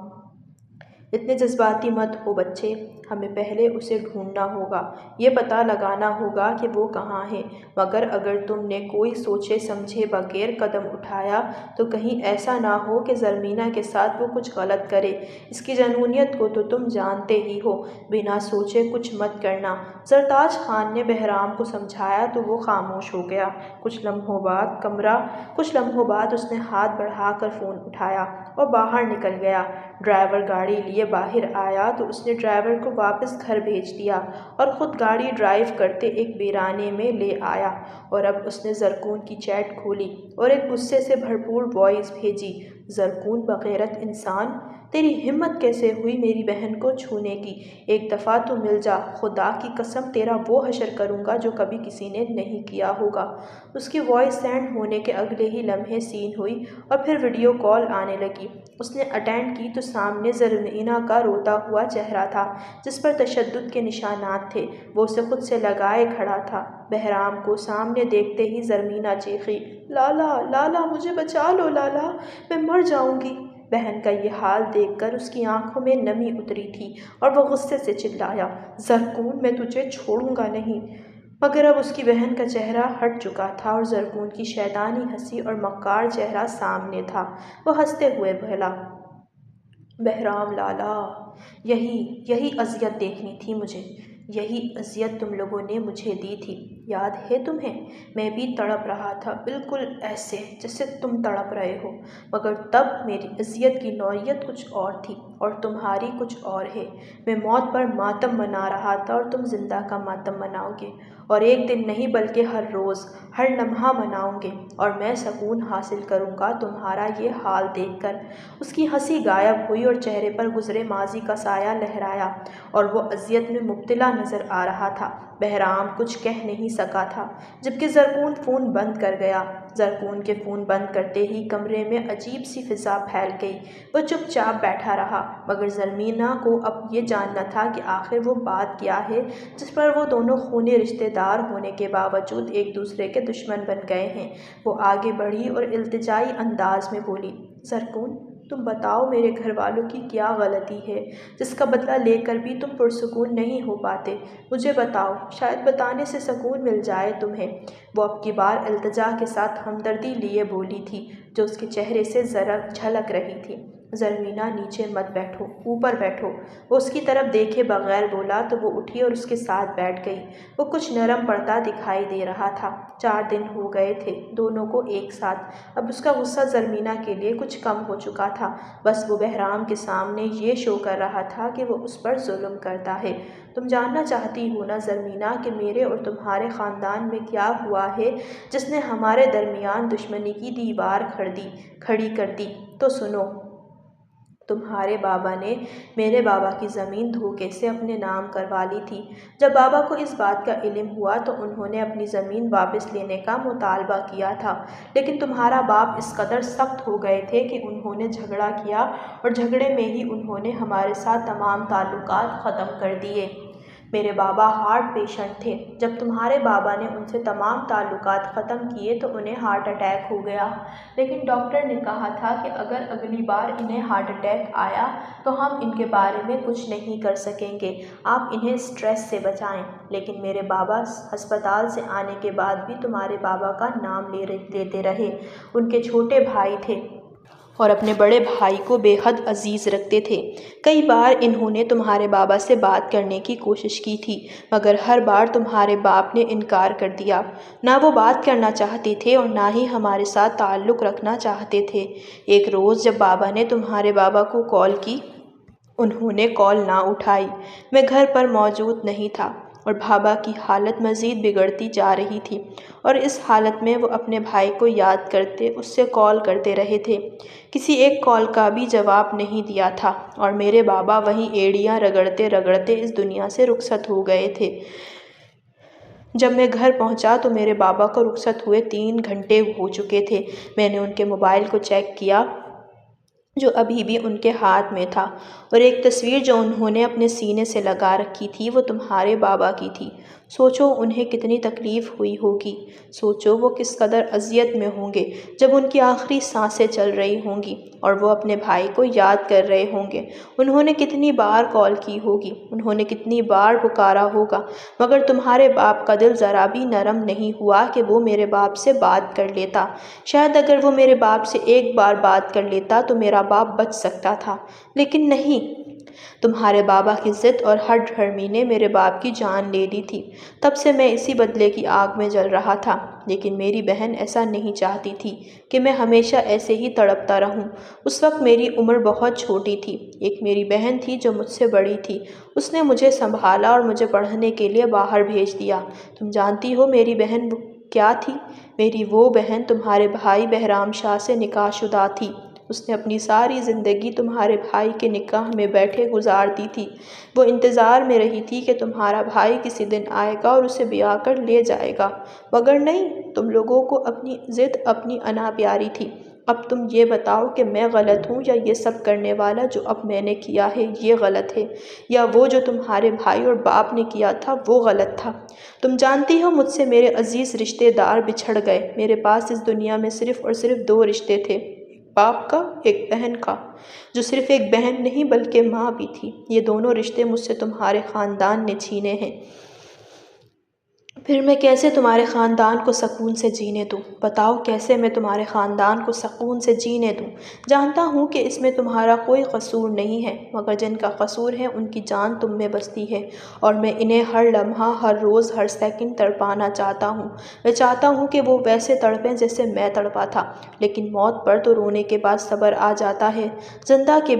اتنے جذباتی مت ہو بچے، ہمیں پہلے اسے ڈھونڈنا ہوگا، یہ پتہ لگانا ہوگا کہ وہ کہاں ہے۔ مگر اگر تم نے کوئی سوچے سمجھے بغیر قدم اٹھایا تو کہیں ایسا نہ ہو کہ زرمینہ کے ساتھ وہ کچھ غلط کرے۔ اس کی جنونیت کو تو تم جانتے ہی ہو، بنا سوچے کچھ مت کرنا۔ زرتاج خان نے بہرام کو سمجھایا تو وہ خاموش ہو گیا۔ کچھ لمحوں بعد اس نے ہاتھ بڑھا کر فون اٹھایا اور باہر نکل گیا۔ ڈرائیور گاڑی لیے باہر آیا تو اس نے ڈرائیور کو واپس گھر بھیج دیا اور خود گاڑی ڈرائیو کرتے ایک ویرانے میں لے آیا، اور اب اس نے زرکون کی چیٹ کھولی اور ایک غصے سے بھرپور وائس بھیجی۔ زرکون، بغیرت انسان، تیری ہمت کیسے ہوئی میری بہن کو چھونے کی؟ ایک دفعہ تو مل جا، خدا کی قسم تیرا وہ حشر کروں گا جو کبھی کسی نے نہیں کیا ہوگا۔ اس کی وائس سینڈ ہونے کے اگلے ہی لمحے سین ہوئی اور پھر ویڈیو کال آنے لگی۔ اس نے اٹینڈ کی تو سامنے زرمینہ کا روتا ہوا چہرہ تھا جس پر تشدد کے نشانات تھے۔ وہ اسے خود سے لگائے کھڑا تھا۔ بہرام کو سامنے دیکھتے ہی زرمینہ چیخی، لالا لالا مجھے بچا لو لالا، میں مر جاؤں گی۔ بہن کا یہ حال دیکھ کر اس کی آنکھوں میں نمی اتری تھی اور وہ غصے سے چلایا، زرکون میں تجھے چھوڑوں گا نہیں۔ مگر اب اس کی بہن کا چہرہ ہٹ چکا تھا اور زرکون کی شیطانی ہنسی اور مکار چہرہ سامنے تھا۔ وہ ہنستے ہوئے بولا، بہرام لالا، یہی اذیت دیکھنی تھی مجھے، یہی اذیت تم لوگوں نے مجھے دی تھی، یاد ہے تمہیں؟ میں بھی تڑپ رہا تھا بالکل ایسے جیسے تم تڑپ رہے ہو، مگر تب میری اذیت کی نوعیت کچھ اور تھی اور تمہاری کچھ اور ہے۔ میں موت پر ماتم منا رہا تھا اور تم زندہ کا ماتم مناؤ گے، اور ایک دن نہیں بلکہ ہر روز، ہر لمحہ مناؤں گے، اور میں سکون حاصل کروں گا تمہارا یہ حال دیکھ کر۔ اس کی ہنسی غائب ہوئی اور چہرے پر گزرے ماضی کا سایہ لہرایا اور وہ اذیت میں مبتلا نظر آ رہا تھا۔ بہرام کچھ کہہ نہیں سکا تھا، جبکہ زرکون فون بند کر گیا۔ زرکون کے فون بند کرتے ہی کمرے میں عجیب سی فضا پھیل گئی۔ وہ چپ چاپ بیٹھا رہا، مگر زرمینہ کو اب یہ جاننا تھا کہ آخر وہ بات کیا ہے جس پر وہ دونوں خونی رشتہ دار ہونے کے باوجود ایک دوسرے کے دشمن بن گئے ہیں۔ وہ آگے بڑھی اور التجائی انداز میں بولی، زرکون تم بتاؤ میرے گھر والوں کی کیا غلطی ہے جس کا بدلہ لے کر بھی تم پرسکون نہیں ہو پاتے؟ مجھے بتاؤ، شاید بتانے سے سکون مل جائے تمہیں۔ وہ اب کی بار التجا کے ساتھ ہمدردی لیے بولی تھی جو اس کے چہرے سے ذرا جھلک رہی تھی۔ زرمینہ نیچے مت بیٹھو، اوپر بیٹھو۔ وہ اس کی طرف دیکھے بغیر بولا تو وہ اٹھی اور اس کے ساتھ بیٹھ گئی۔ وہ کچھ نرم پڑتا دکھائی دے رہا تھا۔ 4 دن ہو گئے تھے دونوں کو ایک ساتھ۔ اب اس کا غصہ زرمینہ کے لیے کچھ کم ہو چکا تھا، بس وہ بہرام کے سامنے یہ شو کر رہا تھا کہ وہ اس پر ظلم کرتا ہے۔ تم جاننا چاہتی ہو نا زرمینہ کہ میرے اور تمہارے خاندان میں کیا ہوا ہے جس نے ہمارے درمیان دشمنی کی دیوار کھڑی کر دی؟ تو سنو، تمہارے بابا نے میرے بابا کی زمین دھوکے سے اپنے نام کروا لی تھی۔ جب بابا کو اس بات کا علم ہوا تو انہوں نے اپنی زمین واپس لینے کا مطالبہ کیا تھا، لیکن تمہارا باپ اس قدر سخت ہو گئے تھے کہ انہوں نے جھگڑا کیا اور جھگڑے میں ہی انہوں نے ہمارے ساتھ تمام تعلقات ختم کر دیے۔ میرے بابا ہارٹ پیشنٹ تھے۔ جب تمہارے بابا نے ان سے تمام تعلقات ختم کیے تو انہیں ہارٹ اٹیک ہو گیا، لیکن ڈاکٹر نے کہا تھا کہ اگر اگلی بار انہیں ہارٹ اٹیک آیا تو ہم ان کے بارے میں کچھ نہیں کر سکیں گے، آپ انہیں سٹریس سے بچائیں۔ لیکن میرے بابا ہسپتال سے آنے کے بعد بھی تمہارے بابا کا نام لیتے رہے۔ ان کے چھوٹے بھائی تھے اور اپنے بڑے بھائی کو بے حد عزیز رکھتے تھے۔ کئی بار انہوں نے تمہارے بابا سے بات کرنے کی کوشش کی تھی، مگر ہر بار تمہارے باپ نے انکار کر دیا۔ نہ وہ بات کرنا چاہتے تھے اور نہ ہی ہمارے ساتھ تعلق رکھنا چاہتے تھے۔ ایک روز جب بابا نے تمہارے بابا کو کال کی، انہوں نے کال نہ اٹھائی۔ میں گھر پر موجود نہیں تھا اور بابا کی حالت مزید بگڑتی جا رہی تھی، اور اس حالت میں وہ اپنے بھائی کو یاد کرتے اس سے کال کرتے رہے تھے۔ کسی ایک کال کا بھی جواب نہیں دیا تھا اور میرے بابا وہیں ایڑیاں رگڑتے رگڑتے اس دنیا سے رخصت ہو گئے تھے۔ جب میں گھر پہنچا تو میرے بابا کو رخصت ہوئے 3 گھنٹے ہو چکے تھے۔ میں نے ان کے موبائل کو چیک کیا جو ابھی بھی ان کے ہاتھ میں تھا، اور ایک تصویر جو انہوں نے اپنے سینے سے لگا رکھی تھی وہ تمہارے بابا کی تھی۔ سوچو انہیں کتنی تکلیف ہوئی ہوگی، سوچو وہ کس قدر اذیت میں ہوں گے جب ان کی آخری سانسیں چل رہی ہوں گی اور وہ اپنے بھائی کو یاد کر رہے ہوں گے۔ انہوں نے کتنی بار کال کی ہوگی، انہوں نے کتنی بار پکارا ہوگا، مگر تمہارے باپ کا دل ذرا بھی نرم نہیں ہوا کہ وہ میرے باپ سے بات کر لیتا۔ شاید اگر وہ میرے باپ سے ایک بار بات کر لیتا تو میرا باپ بچ سکتا تھا، لیکن نہیں۔ تمہارے بابا کی ضد اور ہٹ دھرمی نے میرے باپ کی جان لے لی تھی۔ تب سے میں اسی بدلے کی آگ میں جل رہا تھا، لیکن میری بہن ایسا نہیں چاہتی تھی کہ میں ہمیشہ ایسے ہی تڑپتا رہوں۔ اس وقت میری عمر بہت چھوٹی تھی۔ ایک میری بہن تھی جو مجھ سے بڑی تھی، اس نے مجھے سنبھالا اور مجھے پڑھنے کے لیے باہر بھیج دیا۔ تم جانتی ہو میری بہن کیا تھی؟ میری وہ بہن تمہارے بھائی بہرام شاہ سے نکاح شدہ تھی۔ اس نے اپنی ساری زندگی تمہارے بھائی کے نکاح میں بیٹھے گزار دی تھی۔ وہ انتظار میں رہی تھی کہ تمہارا بھائی کسی دن آئے گا اور اسے بیاہ کر لے جائے گا، مگر نہیں، تم لوگوں کو اپنی ضد، اپنی انا پیاری تھی۔ اب تم یہ بتاؤ کہ میں غلط ہوں یا یہ سب کرنے والا جو اب میں نے کیا ہے یہ غلط ہے، یا وہ جو تمہارے بھائی اور باپ نے کیا تھا وہ غلط تھا؟ تم جانتی ہو مجھ سے میرے عزیز رشتے دار بچھڑ گئے۔ میرے پاس اس دنیا میں صرف اور صرف 2 رشتے تھے، ایک باپ کا، ایک بہن کا، جو صرف ایک بہن نہیں بلکہ ماں بھی تھی۔ یہ دونوں رشتے مجھ سے تمہارے خاندان نے چھینے ہیں۔ پھر میں کیسے تمہارے خاندان کو سکون سے جینے دوں؟ بتاؤ کیسے میں تمہارے خاندان کو سکون سے جینے دوں؟ جانتا ہوں کہ اس میں تمہارا کوئی قصور نہیں ہے، مگر جن کا قصور ہے ان کی جان تم میں بستی ہے، اور میں انہیں ہر لمحہ، ہر روز، ہر سیکنڈ تڑپانا چاہتا ہوں۔ میں چاہتا ہوں کہ وہ ویسے تڑپیں جیسے میں تڑپا تھا، لیکن موت پر تو رونے کے بعد صبر آ جاتا ہے، زندہ کے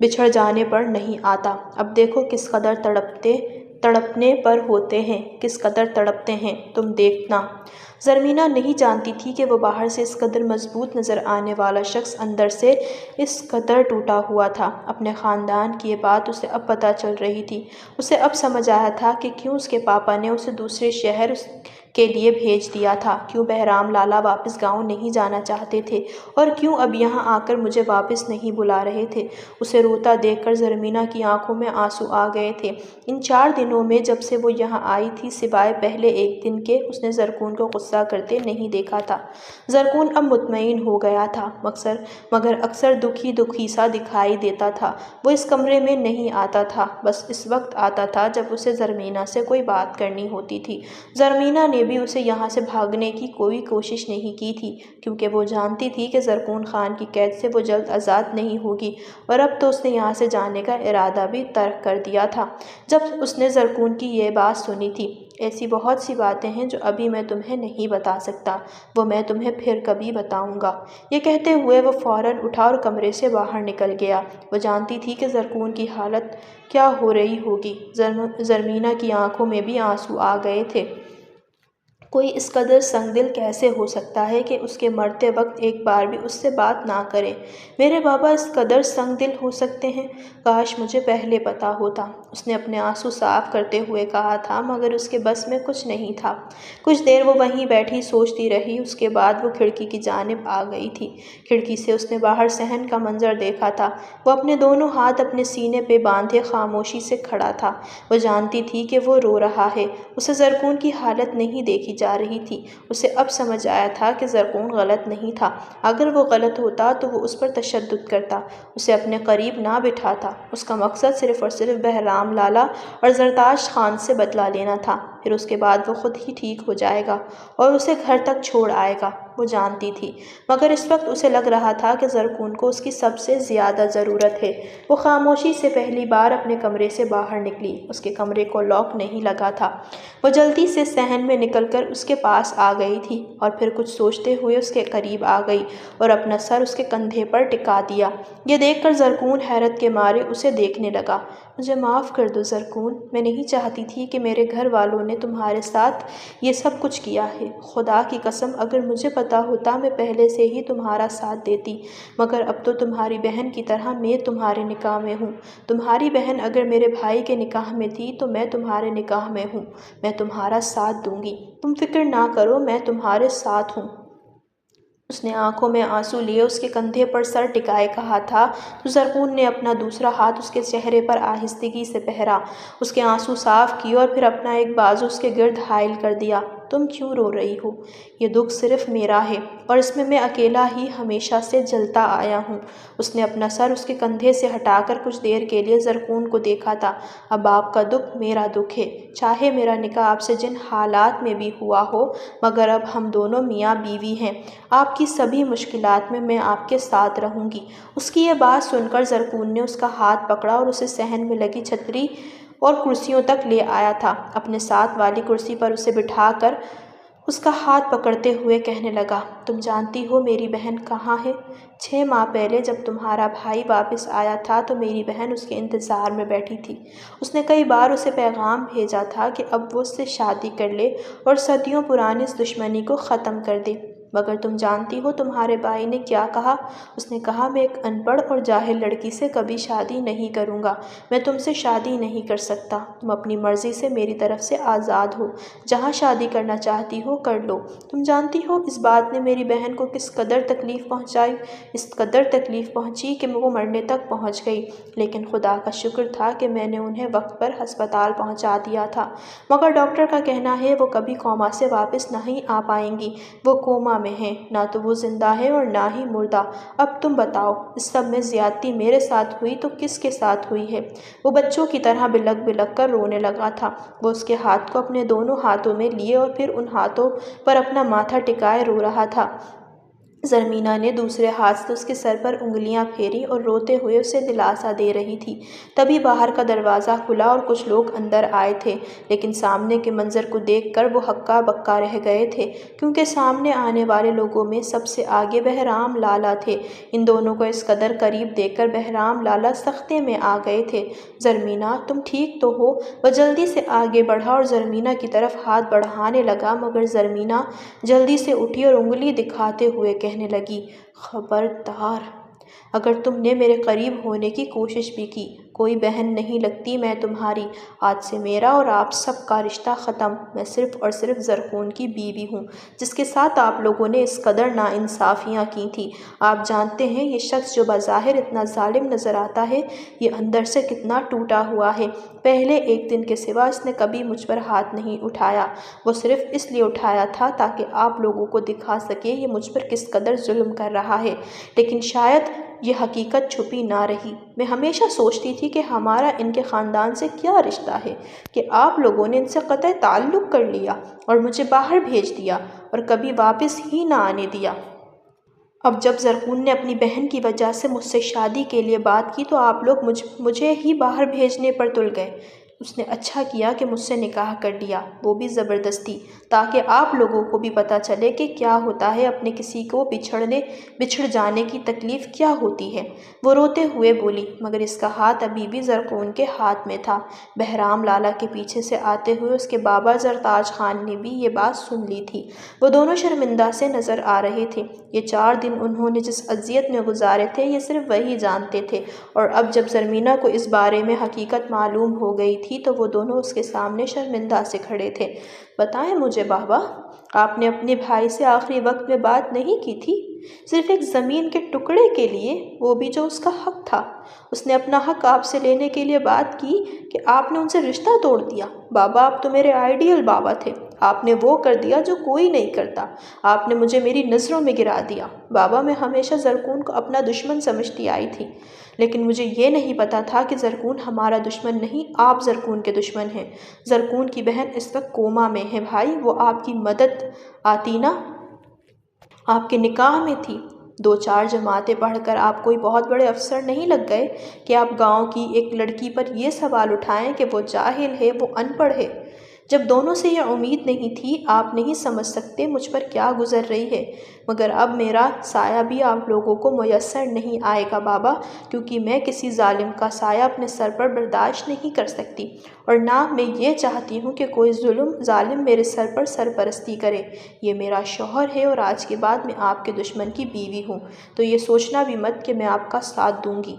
بچھڑ جانے پر نہیں آتا۔ اب دیکھو کس قدر تڑپنے پر ہوتے ہیں، کس قدر تڑپتے ہیں، تم دیکھنا۔ زرمینہ نہیں جانتی تھی کہ وہ باہر سے اس قدر مضبوط نظر آنے والا شخص اندر سے اس قدر ٹوٹا ہوا تھا۔ اپنے خاندان کی یہ بات اسے اب پتہ چل رہی تھی۔ اسے اب سمجھ آیا تھا کہ کیوں اس کے پاپا نے اسے دوسرے شہر کے لیے بھیج دیا تھا، کیوں بہرام لالا واپس گاؤں نہیں جانا چاہتے تھے، اور کیوں اب یہاں آ کر مجھے واپس نہیں بلا رہے تھے۔ اسے روتا دیکھ کر زرمینہ کی آنکھوں میں آنسو آ گئے تھے۔ ان 4 دنوں میں جب سے وہ یہاں آئی تھی، سوائے پہلے ایک دن کے، اس نے زرکون کو غصہ کرتے نہیں دیکھا تھا۔ زرکون اب مطمئن ہو گیا تھا، مگر اکثر دکھی سا دکھائی دیتا تھا۔ وہ اس کمرے میں نہیں آتا تھا، بس اس وقت آتا تھا جب اسے زرمینہ سے کوئی بات کرنی ہوتی تھی۔ زرمینہ نے بھی اسے یہاں سے بھاگنے کی کوئی کوشش نہیں کی تھی، کیونکہ وہ جانتی تھی کہ زرکون خان کی قید سے وہ جلد آزاد نہیں ہوگی، اور اب تو اس نے یہاں سے جانے کا ارادہ بھی ترک کر دیا تھا۔ جب اس نے زرکون کی یہ بات سنی تھی، ایسی بہت سی باتیں ہیں جو ابھی میں تمہیں نہیں بتا سکتا، وہ میں تمہیں پھر کبھی بتاؤں گا۔ یہ کہتے ہوئے وہ فوراً اٹھا اور کمرے سے باہر نکل گیا۔ وہ جانتی تھی کہ زرکون کی حالت کیا ہو رہی ہوگی۔ زرمینہ کی آنکھوں میں بھی آنسو آ گئے تھے۔ کوئی اس قدر سنگ دل کیسے ہو سکتا ہے کہ اس کے مرتے وقت ایک بار بھی اس سے بات نہ کرے؟ میرے بابا اس قدر سنگ دل ہو سکتے ہیں؟ کاش مجھے پہلے پتا ہوتا، اس نے اپنے آنسو صاف کرتے ہوئے کہا تھا، مگر اس کے بس میں کچھ نہیں تھا۔ کچھ دیر وہ وہیں بیٹھی سوچتی رہی، اس کے بعد وہ کھڑکی کی جانب آ گئی تھی۔ کھڑکی سے اس نے باہر صحن کا منظر دیکھا تھا۔ وہ اپنے دونوں ہاتھ اپنے سینے پہ باندھے خاموشی سے کھڑا تھا۔ وہ جانتی تھی کہ وہ رو رہا ہے۔ اسے زرکون کی حالت نہیں دیکھی جا رہی تھی۔ اسے اب سمجھ آیا تھا کہ زرکون غلط نہیں تھا۔ اگر وہ غلط ہوتا تو وہ اس پر تشدد کرتا، اسے اپنے قریب نہ بٹھاتا۔ اس کا مقصد صرف اور صرف بہرام لالا اور زرتاش خان سے بدلہ لینا تھا، پھر اس کے بعد وہ خود ہی ٹھیک ہو جائے گا اور اسے گھر تک چھوڑ آئے گا، وہ جانتی تھی۔ مگر اس وقت اسے لگ رہا تھا کہ زرکون کو اس کی سب سے زیادہ ضرورت ہے۔ وہ خاموشی سے پہلی بار اپنے کمرے سے باہر نکلی۔ اس کے کمرے کو لاک نہیں لگا تھا۔ وہ جلدی سے صحن میں نکل کر اس کے پاس آ گئی تھی، اور پھر کچھ سوچتے ہوئے اس کے قریب آ گئی اور اپنا سر اس کے کندھے پر ٹکا دیا۔ یہ دیکھ کر زرکون حیرت کے مارے اسے دیکھنے لگا۔ مجھے معاف کر دو زرکون، میں نہیں چاہتی تھی کہ میرے گھر والوں نے تمہارے ساتھ یہ سب کچھ کیا ہے۔ خدا کی قسم اگر مجھے پتا ہوتا میں پہلے سے ہی تمہارا ساتھ دیتی، مگر اب تو تمہاری بہن کی طرح میں تمہارے نکاح میں ہوں۔ تمہاری بہن اگر میرے بھائی کے نکاح میں تھی تو میں تمہارے نکاح میں ہوں۔ میں تمہارا ساتھ دوں گی، تم فکر نہ کرو، میں تمہارے ساتھ ہوں۔ اس نے آنکھوں میں آنسو لیے اس کے کندھے پر سر ٹکائے کہا تھا تو زرکون نے اپنا دوسرا ہاتھ اس کے چہرے پر آہستگی سے پہرا، اس کے آنسو صاف کیے اور پھر اپنا ایک بازو اس کے گرد حائل کر دیا۔ تم کیوں رو رہی ہو؟ یہ دکھ صرف میرا ہے، اور اس میں اکیلا ہی ہمیشہ سے جلتا آیا ہوں۔ اس نے اپنا سر اس کے کندھے سے ہٹا کر کچھ دیر کے لیے زرکون کو دیکھا تھا۔ اب آپ کا دکھ میرا دکھ ہے، چاہے میرا نکاح آپ سے جن حالات میں بھی ہوا ہو، مگر اب ہم دونوں میاں بیوی ہیں۔ آپ کی سبھی مشکلات میں آپ کے ساتھ رہوں گی۔ اس کی یہ بات سن کر زرکون نے اس کا ہاتھ پکڑا اور اسے صحن میں لگی چھتری اور کرسیوں تک لے آیا تھا۔ اپنے ساتھ والی کرسی پر اسے بٹھا کر اس کا ہاتھ پکڑتے ہوئے کہنے لگا، تم جانتی ہو میری بہن کہاں ہے؟ 6 ماہ پہلے جب تمہارا بھائی واپس آیا تھا تو میری بہن اس کے انتظار میں بیٹھی تھی۔ اس نے کئی بار اسے پیغام بھیجا تھا کہ اب وہ اس سے شادی کر لے اور صدیوں پرانی اس دشمنی کو ختم کر دے، مگر تم جانتی ہو تمہارے بھائی نے کیا کہا؟ اس نے کہا میں ایک ان پڑھ اور جاہل لڑکی سے کبھی شادی نہیں کروں گا۔ میں تم سے شادی نہیں کر سکتا۔ تم اپنی مرضی سے میری طرف سے آزاد ہو، جہاں شادی کرنا چاہتی ہو کر لو۔ تم جانتی ہو اس بات نے میری بہن کو کس قدر تکلیف پہنچائی؟ اس قدر تکلیف پہنچی کہ وہ مرنے تک پہنچ گئی، لیکن خدا کا شکر تھا کہ میں نے انہیں وقت پر ہسپتال پہنچا دیا تھا، مگر ڈاکٹر کا کہنا ہے وہ کبھی کوما سے واپس نہیں آ پائیں گی۔ وہ کوما میں ہیں، نہ تو وہ زندہ ہے اور نہ ہی مردہ۔ اب تم بتاؤ، اس سب میں زیادتی میرے ساتھ ہوئی تو کس کے ساتھ ہوئی ہے؟ وہ بچوں کی طرح بلک بلک کر رونے لگا تھا۔ وہ اس کے ہاتھ کو اپنے دونوں ہاتھوں میں لیے اور پھر ان ہاتھوں پر اپنا ماتھا ٹکائے رو رہا تھا۔ زرمینہ نے دوسرے ہاتھ سے اس کے سر پر انگلیاں پھیری اور روتے ہوئے اسے دلاسا دے رہی تھی۔ تبھی باہر کا دروازہ کھلا اور کچھ لوگ اندر آئے تھے، لیکن سامنے کے منظر کو دیکھ کر وہ ہکا بکا رہ گئے تھے، کیونکہ سامنے آنے والے لوگوں میں سب سے آگے بہرام لالا تھے۔ ان دونوں کو اس قدر قریب دیکھ کر بہرام لالا سختے میں آ گئے تھے۔ زرمینہ، تم ٹھیک تو ہو؟ وہ جلدی سے آگے بڑھا اور زرمینہ کی طرف ہاتھ بڑھانے لگا، مگر زرمینہ جلدی سے اٹھی اور انگلی دکھاتے ہوئے کہنے لگی، خبردار! اگر تم نے میرے قریب ہونے کی کوشش بھی کی، کوئی بہن نہیں لگتی میں تمہاری۔ آج سے میرا اور آپ سب کا رشتہ ختم۔ میں صرف اور صرف زرکون کی بیوی ہوں، جس کے ساتھ آپ لوگوں نے اس قدر ناانصافیاں کی تھیں۔ آپ جانتے ہیں یہ شخص جو بظاہر اتنا ظالم نظر آتا ہے، یہ اندر سے کتنا ٹوٹا ہوا ہے۔ پہلے ایک دن کے سوا اس نے کبھی مجھ پر ہاتھ نہیں اٹھایا۔ وہ صرف اس لیے اٹھایا تھا تاکہ آپ لوگوں کو دکھا سکے یہ مجھ پر کس قدر ظلم کر رہا ہے، لیکن شاید یہ حقیقت چھپی نہ رہی۔ میں ہمیشہ سوچتی تھی کہ ہمارا ان کے خاندان سے کیا رشتہ ہے کہ آپ لوگوں نے ان سے قطع تعلق کر لیا اور مجھے باہر بھیج دیا اور کبھی واپس ہی نہ آنے دیا۔ اب جب زرکون نے اپنی بہن کی وجہ سے مجھ سے شادی کے لیے بات کی تو آپ لوگ مجھے ہی باہر بھیجنے پر تل گئے۔ اس نے اچھا کیا کہ مجھ سے نکاح کر لیا، وہ بھی زبردستی، تاکہ آپ لوگوں کو بھی پتہ چلے کہ کیا ہوتا ہے اپنے کسی کو بچھڑ جانے کی تکلیف کیا ہوتی ہے۔ وہ روتے ہوئے بولی، مگر اس کا ہاتھ ابھی بھی زرکون کے ہاتھ میں تھا۔ بہرام لالا کے پیچھے سے آتے ہوئے اس کے بابا زرتاج خان نے بھی یہ بات سن لی تھی۔ وہ دونوں شرمندہ سے نظر آ رہے تھے۔ یہ 4 دن انہوں نے جس اذیت میں گزارے تھے یہ صرف وہی جانتے تھے، اور اب جب زرمینہ کو اس بارے میں حقیقت معلوم ہو گئی تھی تو وہ دونوں اس کے سامنے شرمندہ سے کھڑے تھے۔ بتائیں مجھے بابا، آپ نے اپنے بھائی سے آخری وقت میں بات نہیں کی تھی؟ صرف ایک زمین کے ٹکڑے کے لیے، وہ بھی جو اس کا حق تھا۔ اس نے اپنا حق آپ سے لینے کے لیے بات کی کہ آپ نے ان سے رشتہ توڑ دیا۔ بابا، آپ تو میرے آئیڈیل بابا تھے۔ آپ نے وہ کر دیا جو کوئی نہیں کرتا۔ آپ نے مجھے میری نظروں میں گرا دیا۔ بابا، میں ہمیشہ زرکون کو اپنا دشمن سمجھتی آئی تھی، لیکن مجھے یہ نہیں پتا تھا کہ زرکون ہمارا دشمن نہیں، آپ زرکون کے دشمن ہیں۔ زرکون کی بہن اس وقت کوما میں ہے بھائی، وہ آپ کی مدد آتی نا، آپ کے نکاح میں تھی۔ 2-4 جماعتیں پڑھ کر آپ کوئی بہت بڑے افسر نہیں لگ گئے کہ آپ گاؤں کی ایک لڑکی پر یہ سوال اٹھائیں کہ وہ جاہل ہے، وہ ان پڑھ ہے۔ جب دونوں سے یہ امید نہیں تھی، آپ نہیں سمجھ سکتے مجھ پر کیا گزر رہی ہے، مگر اب میرا سایہ بھی آپ لوگوں کو میسر نہیں آئے گا بابا، کیونکہ میں کسی ظالم کا سایہ اپنے سر پر برداشت نہیں کر سکتی، اور نہ میں یہ چاہتی ہوں کہ کوئی ظالم میرے سر پر سرپرستی کرے۔ یہ میرا شوہر ہے اور آج کے بعد میں آپ کے دشمن کی بیوی ہوں، تو یہ سوچنا بھی مت کہ میں آپ کا ساتھ دوں گی۔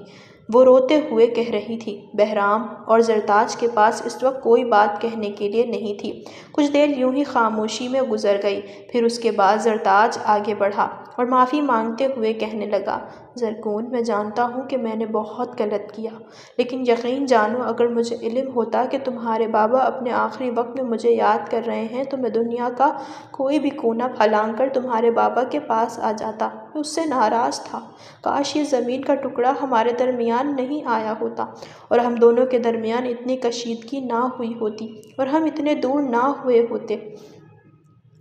وہ روتے ہوئے کہہ رہی تھی۔ بہرام اور زرتاج کے پاس اس وقت کوئی بات کہنے کے لیے نہیں تھی۔ کچھ دیر یوں ہی خاموشی میں گزر گئی، پھر اس کے بعد زرتاج آگے بڑھا اور معافی مانگتے ہوئے کہنے لگا، زرکون، میں جانتا ہوں کہ میں نے بہت غلط کیا، لیکن یقین جانو اگر مجھے علم ہوتا کہ تمہارے بابا اپنے آخری وقت میں مجھے یاد کر رہے ہیں تو میں دنیا کا کوئی بھی کونا پھلانگ کر تمہارے بابا کے پاس آ جاتا۔ میں اس سے ناراض تھا۔ کاش یہ زمین کا ٹکڑا ہمارے درمیان نہیں آیا ہوتا اور ہم دونوں کے درمیان اتنی کشیدگی نہ ہوئی ہوتی اور ہم اتنے دور نہ ہوئے ہوتے۔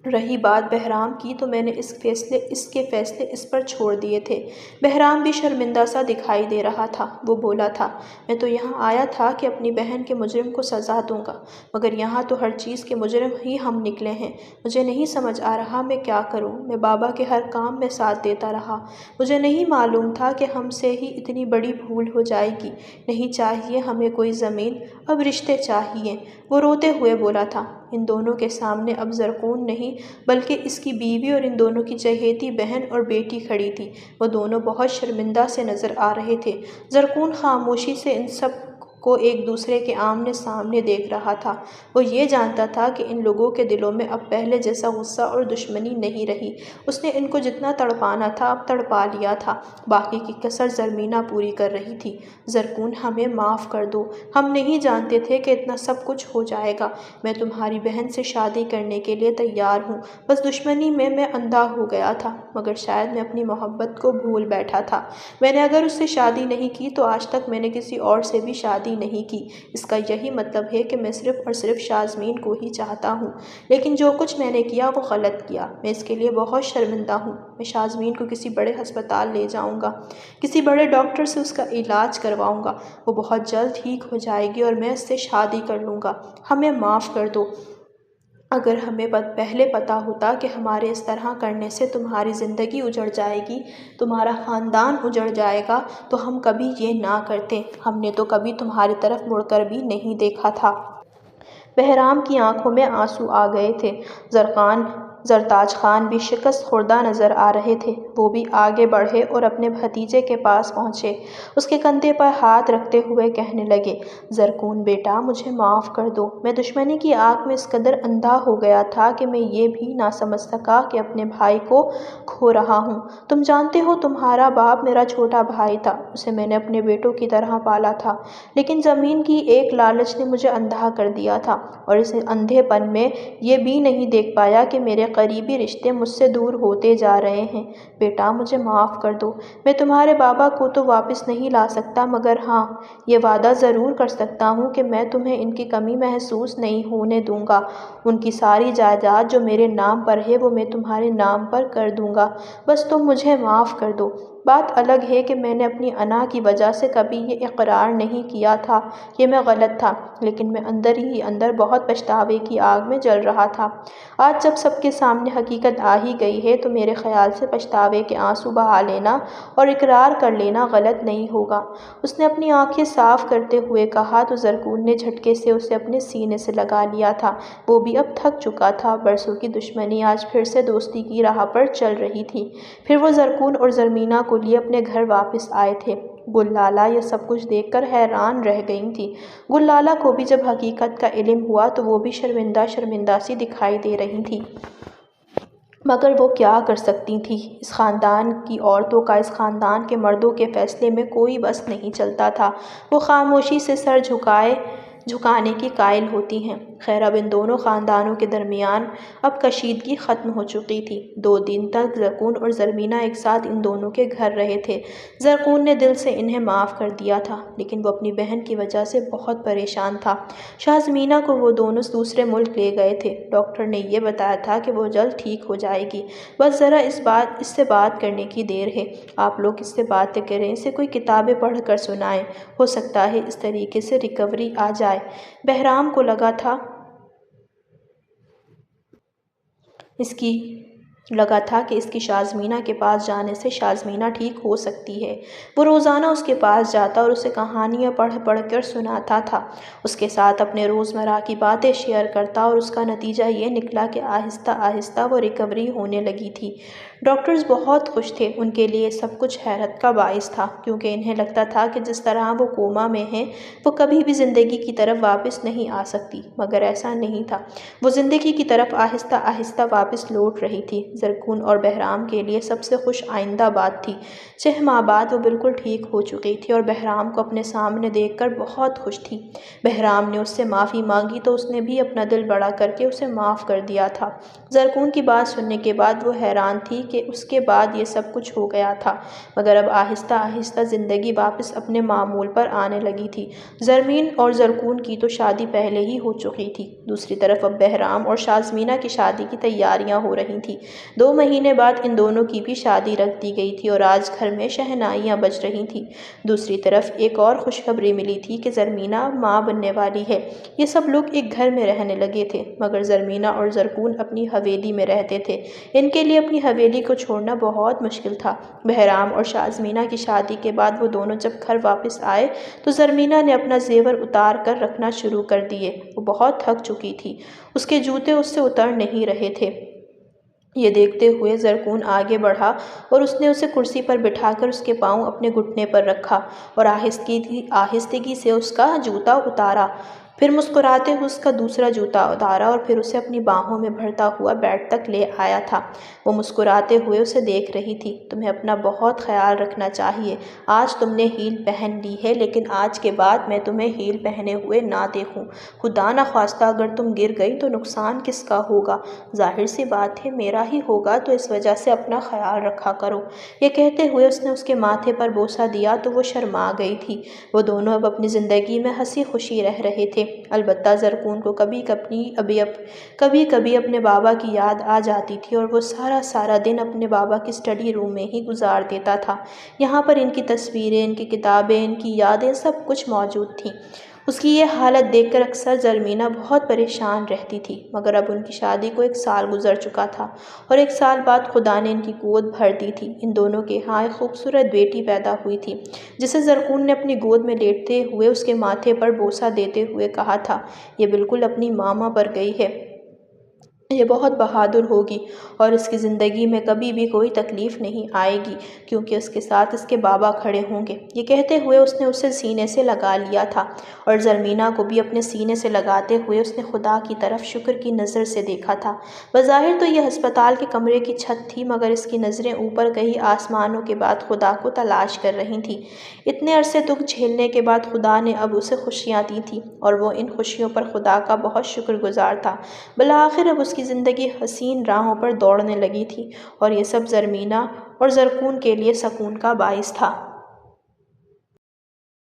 رہی بات بہرام کی تو میں نے اس کے فیصلے اس پر چھوڑ دیے تھے۔ بہرام بھی شرمندہ سا دکھائی دے رہا تھا۔ وہ بولا تھا، میں تو یہاں آیا تھا کہ اپنی بہن کے مجرم کو سزا دوں گا، مگر یہاں تو ہر چیز کے مجرم ہی ہم نکلے ہیں۔ مجھے نہیں سمجھ آ رہا میں کیا کروں۔ میں بابا کے ہر کام میں ساتھ دیتا رہا۔ مجھے نہیں معلوم تھا کہ ہم سے ہی اتنی بڑی بھول ہو جائے گی۔ نہیں چاہیے ہمیں کوئی زمین، اب رشتے چاہیے۔ وہ روتے ہوئے بولا تھا، ان دونوں کے سامنے اب زرکون نہیں بلکہ اس کی بیوی اور ان دونوں کی چہیتی بہن اور بیٹی کھڑی تھی۔ وہ دونوں بہت شرمندہ سے نظر آ رہے تھے۔ زرکون خاموشی سے ان سب کو ایک دوسرے کے آمنے سامنے دیکھ رہا تھا۔ وہ یہ جانتا تھا کہ ان لوگوں کے دلوں میں اب پہلے جیسا غصہ اور دشمنی نہیں رہی۔ اس نے ان کو جتنا تڑپانا تھا اب تڑپا لیا تھا۔ باقی کی کسر زرمینہ پوری کر رہی تھی۔ زرکون ہمیں معاف کر دو، ہم نہیں جانتے تھے کہ اتنا سب کچھ ہو جائے گا۔ میں تمہاری بہن سے شادی کرنے کے لیے تیار ہوں، بس دشمنی میں اندھا ہو گیا تھا، مگر شاید میں اپنی محبت کو بھول بیٹھا تھا۔ میں نے اگر اس سے شادی نہیں کی تو آج تک میں نے کسی اور سے بھی شادی نہیں کی۔ اس کا یہی مطلب ہے کہ میں صرف اور صرف شازمین کو ہی چاہتا ہوں، لیکن جو کچھ میں نے کیا وہ غلط کیا۔ میں اس کے لیے بہت شرمندہ ہوں۔ میں شازمین کو کسی بڑے ہسپتال لے جاؤں گا، کسی بڑے ڈاکٹر سے اس کا علاج کرواؤں گا، وہ بہت جلد ٹھیک ہو جائے گی اور میں اس سے شادی کر لوں گا۔ ہمیں معاف کر دو۔ اگر ہمیں پہلے پتہ ہوتا کہ ہمارے اس طرح کرنے سے تمہاری زندگی اجڑ جائے گی، تمہارا خاندان اجڑ جائے گا، تو ہم کبھی یہ نہ کرتے۔ ہم نے تو کبھی تمہاری طرف مڑ کر بھی نہیں دیکھا تھا۔ بہرام کی آنکھوں میں آنسو آ گئے تھے۔ زرتاج خان بھی شکست خوردہ نظر آ رہے تھے۔ وہ بھی آگے بڑھے اور اپنے بھتیجے کے پاس پہنچے، اس کے کندھے پر ہاتھ رکھتے ہوئے کہنے لگے، زرکون بیٹا، مجھے معاف کر دو۔ میں دشمنی کی آگ میں اس قدر اندھا ہو گیا تھا کہ میں یہ بھی نہ سمجھ سکا کہ اپنے بھائی کو کھو رہا ہوں۔ تم جانتے ہو تمہارا باپ میرا چھوٹا بھائی تھا، اسے میں نے اپنے بیٹوں کی طرح پالا تھا، لیکن زمین کی ایک لالچ نے مجھے اندھا کر دیا تھا، اور اس اندھے پن میں یہ بھی نہیں دیکھ پایا کہ میرے قریبی رشتے مجھ سے دور ہوتے جا رہے ہیں۔ بیٹا، مجھے معاف کر دو۔ میں تمہارے بابا کو تو واپس نہیں لا سکتا، مگر ہاں، یہ وعدہ ضرور کر سکتا ہوں کہ میں تمہیں ان کی کمی محسوس نہیں ہونے دوں گا۔ ان کی ساری جائیداد جو میرے نام پر ہے وہ میں تمہارے نام پر کر دوں گا، بس تم مجھے معاف کر دو۔ بات الگ ہے کہ میں نے اپنی انا کی وجہ سے کبھی یہ اقرار نہیں کیا تھا کہ میں غلط تھا، لیکن میں اندر ہی اندر بہت پچھتاوے کی آگ میں جل رہا تھا۔ آج جب سب کے سامنے حقیقت آ ہی گئی ہے تو میرے خیال سے پچھتاوے کے آنسو بہا لینا اور اقرار کر لینا غلط نہیں ہوگا۔ اس نے اپنی آنکھیں صاف کرتے ہوئے کہا تو زرکون نے جھٹکے سے اسے اپنے سینے سے لگا لیا تھا۔ وہ بھی اب تھک چکا تھا۔ برسوں کی دشمنی آج پھر سے دوستی کی راہ پر چل رہی تھی۔ پھر وہ زرکون اور زرمینہ کو لیے اپنے گھر واپس آئے تھے۔ گل لالہ یہ سب کچھ دیکھ کر حیران رہ گئی تھی۔ گل لالہ کو بھی جب حقیقت کا علم ہوا تو وہ بھی شرمندہ شرمندہ سی دکھائی دے رہی تھی، مگر وہ کیا کر سکتی تھی؟ اس خاندان کی عورتوں کا اس خاندان کے مردوں کے فیصلے میں کوئی بس نہیں چلتا تھا۔ وہ خاموشی سے سر جھکانے کی قائل ہوتی ہیں۔ خیر، اب ان دونوں خاندانوں کے درمیان اب کشیدگی ختم ہو چکی تھی۔ 2 دن تک زرکون اور زرمینہ ایک ساتھ ان دونوں کے گھر رہے تھے۔ زرکون نے دل سے انہیں معاف کر دیا تھا، لیکن وہ اپنی بہن کی وجہ سے بہت پریشان تھا۔ شازمینہ کو وہ دونوں دوسرے ملک لے گئے تھے۔ ڈاکٹر نے یہ بتایا تھا کہ وہ جلد ٹھیک ہو جائے گی، بس ذرا اس سے بات کرنے کی دیر ہے۔ آپ لوگ اس سے باتیں کریں، اسے کوئی کتابیں پڑھ کر سنائیں، ہو سکتا ہے اس طریقے سے ریکوری آ جائے۔ بہرام کو لگا تھا کہ اس کی شازمینہ کے پاس جانے سے شازمینہ ٹھیک ہو سکتی ہے۔ وہ روزانہ اس کے پاس جاتا اور اسے کہانیاں پڑھ پڑھ کر سناتا تھا، اس کے ساتھ اپنے روزمرہ کی باتیں شیئر کرتا، اور اس کا نتیجہ یہ نکلا کہ آہستہ آہستہ وہ ریکوری ہونے لگی تھی۔ ڈاکٹرز بہت خوش تھے۔ ان کے لیے سب کچھ حیرت کا باعث تھا، کیونکہ انہیں لگتا تھا کہ جس طرح وہ کوما میں ہیں وہ کبھی بھی زندگی کی طرف واپس نہیں آ سکتی، مگر ایسا نہیں تھا۔ وہ زندگی کی طرف آہستہ آہستہ واپس لوٹ رہی تھی۔ زرکون اور بہرام کے لیے سب سے خوش آئندہ بات تھی 6 ماہ بعد وہ بالکل ٹھیک ہو چکی تھی اور بہرام کو اپنے سامنے دیکھ کر بہت خوش تھی۔ بہرام نے اس سے معافی مانگی تو اس نے بھی اپنا دل بڑا کر کے اسے معاف کر دیا تھا۔ زرکون کی بات سننے کے بعد وہ حیران تھی کہ اس کے بعد یہ سب کچھ ہو گیا تھا، مگر اب آہستہ آہستہ زندگی واپس اپنے معمول پر آنے لگی تھی۔ زرمین اور زرکون کی تو شادی پہلے ہی ہو چکی تھی۔ دوسری طرف اب بہرام اور شازمینہ کی شادی کی تیاریاں ہو رہی تھیں۔ 2 مہینے بعد ان دونوں کی بھی شادی رکھ دی گئی تھی اور آج گھر میں شہنائیاں بج رہی تھیں۔ دوسری طرف ایک اور خوشخبری ملی تھی کہ زرمینہ ماں بننے والی ہے۔ یہ سب لوگ ایک گھر میں رہنے لگے تھے، مگر زرمینہ اور زرکون اپنی حویلی میں رہتے تھے۔ ان کے لیے اپنی حویلی گلی کو چھوڑنا بہت مشکل تھا۔ بہرام اور شازمینہ کی شادی کے بعد وہ دونوں جب گھر واپس آئے تو زرمینہ نے اپنا زیور اتار کر رکھنا شروع کر دیے۔ وہ بہت تھک چکی تھی، اس کے جوتے اس سے اتر نہیں رہے تھے۔ یہ دیکھتے ہوئے زرکون آگے بڑھا اور اس نے اسے کرسی پر بٹھا کر اس کے پاؤں اپنے گھٹنے پر رکھا اور آہستگی سے اس کا جوتا اتارا۔ پھر مسکراتے ہوئے اس کا دوسرا جوتا اتارا اور پھر اسے اپنی باہوں میں بھرتا ہوا بیڈ تک لے آیا تھا۔ وہ مسکراتے ہوئے اسے دیکھ رہی تھی۔ تمہیں اپنا بہت خیال رکھنا چاہیے۔ آج تم نے ہیل پہن لی ہے لیکن آج کے بعد میں تمہیں ہیل پہنے ہوئے نہ دیکھوں۔ خدا نخواستہ اگر تم گر گئی تو نقصان کس کا ہوگا؟ ظاہر سی بات ہے میرا ہی ہوگا، تو اس وجہ سے اپنا خیال رکھا کرو۔ یہ کہتے ہوئے اس نے اس کے ماتھے پر بوسہ دیا تو وہ شرما گئی تھی۔ وہ دونوں اب اپنی زندگی میں ہنسی خوشی رہ رہے تھے۔ البتہ زرکون کو کبھی کبھی اپنے بابا کی یاد آ جاتی تھی اور وہ سارا دن اپنے بابا کی اسٹڈی روم میں ہی گزار دیتا تھا۔ یہاں پر ان کی تصویریں، ان کی کتابیں، ان کی یادیں سب کچھ موجود تھیں۔ اس کی یہ حالت دیکھ کر اکثر زرمینہ بہت پریشان رہتی تھی، مگر اب ان کی شادی کو 1 سال گزر چکا تھا اور 1 سال بعد خدا نے ان کی گود بھر دی تھی۔ ان دونوں کے ہاں ایک خوبصورت بیٹی پیدا ہوئی تھی، جسے زرکون نے اپنی گود میں لیٹتے ہوئے اس کے ماتھے پر بوسہ دیتے ہوئے کہا تھا، یہ بالکل اپنی ماما پر گئی ہے۔ یہ بہت بہادر ہوگی اور اس کی زندگی میں کبھی بھی کوئی تکلیف نہیں آئے گی کیونکہ اس کے ساتھ اس کے بابا کھڑے ہوں گے۔ یہ کہتے ہوئے اس نے اسے سینے سے لگا لیا تھا اور زرمینہ کو بھی اپنے سینے سے لگاتے ہوئے اس نے خدا کی طرف شکر کی نظر سے دیکھا تھا۔ بظاہر تو یہ ہسپتال کے کمرے کی چھت تھی، مگر اس کی نظریں اوپر کہیں آسمانوں کے بعد خدا کو تلاش کر رہی تھیں۔ اتنے عرصے دکھ جھیلنے کے بعد خدا نے اب اسے خوشیاں دی تھیں اور وہ ان خوشیوں پر خدا کا بہت شکر گزار تھا۔ بالآخر اب اس کی زندگی حسین راہوں پر دوڑنے لگی تھی اور یہ سب زرمینہ اور زرکون کے لیے سکون کا باعث تھا۔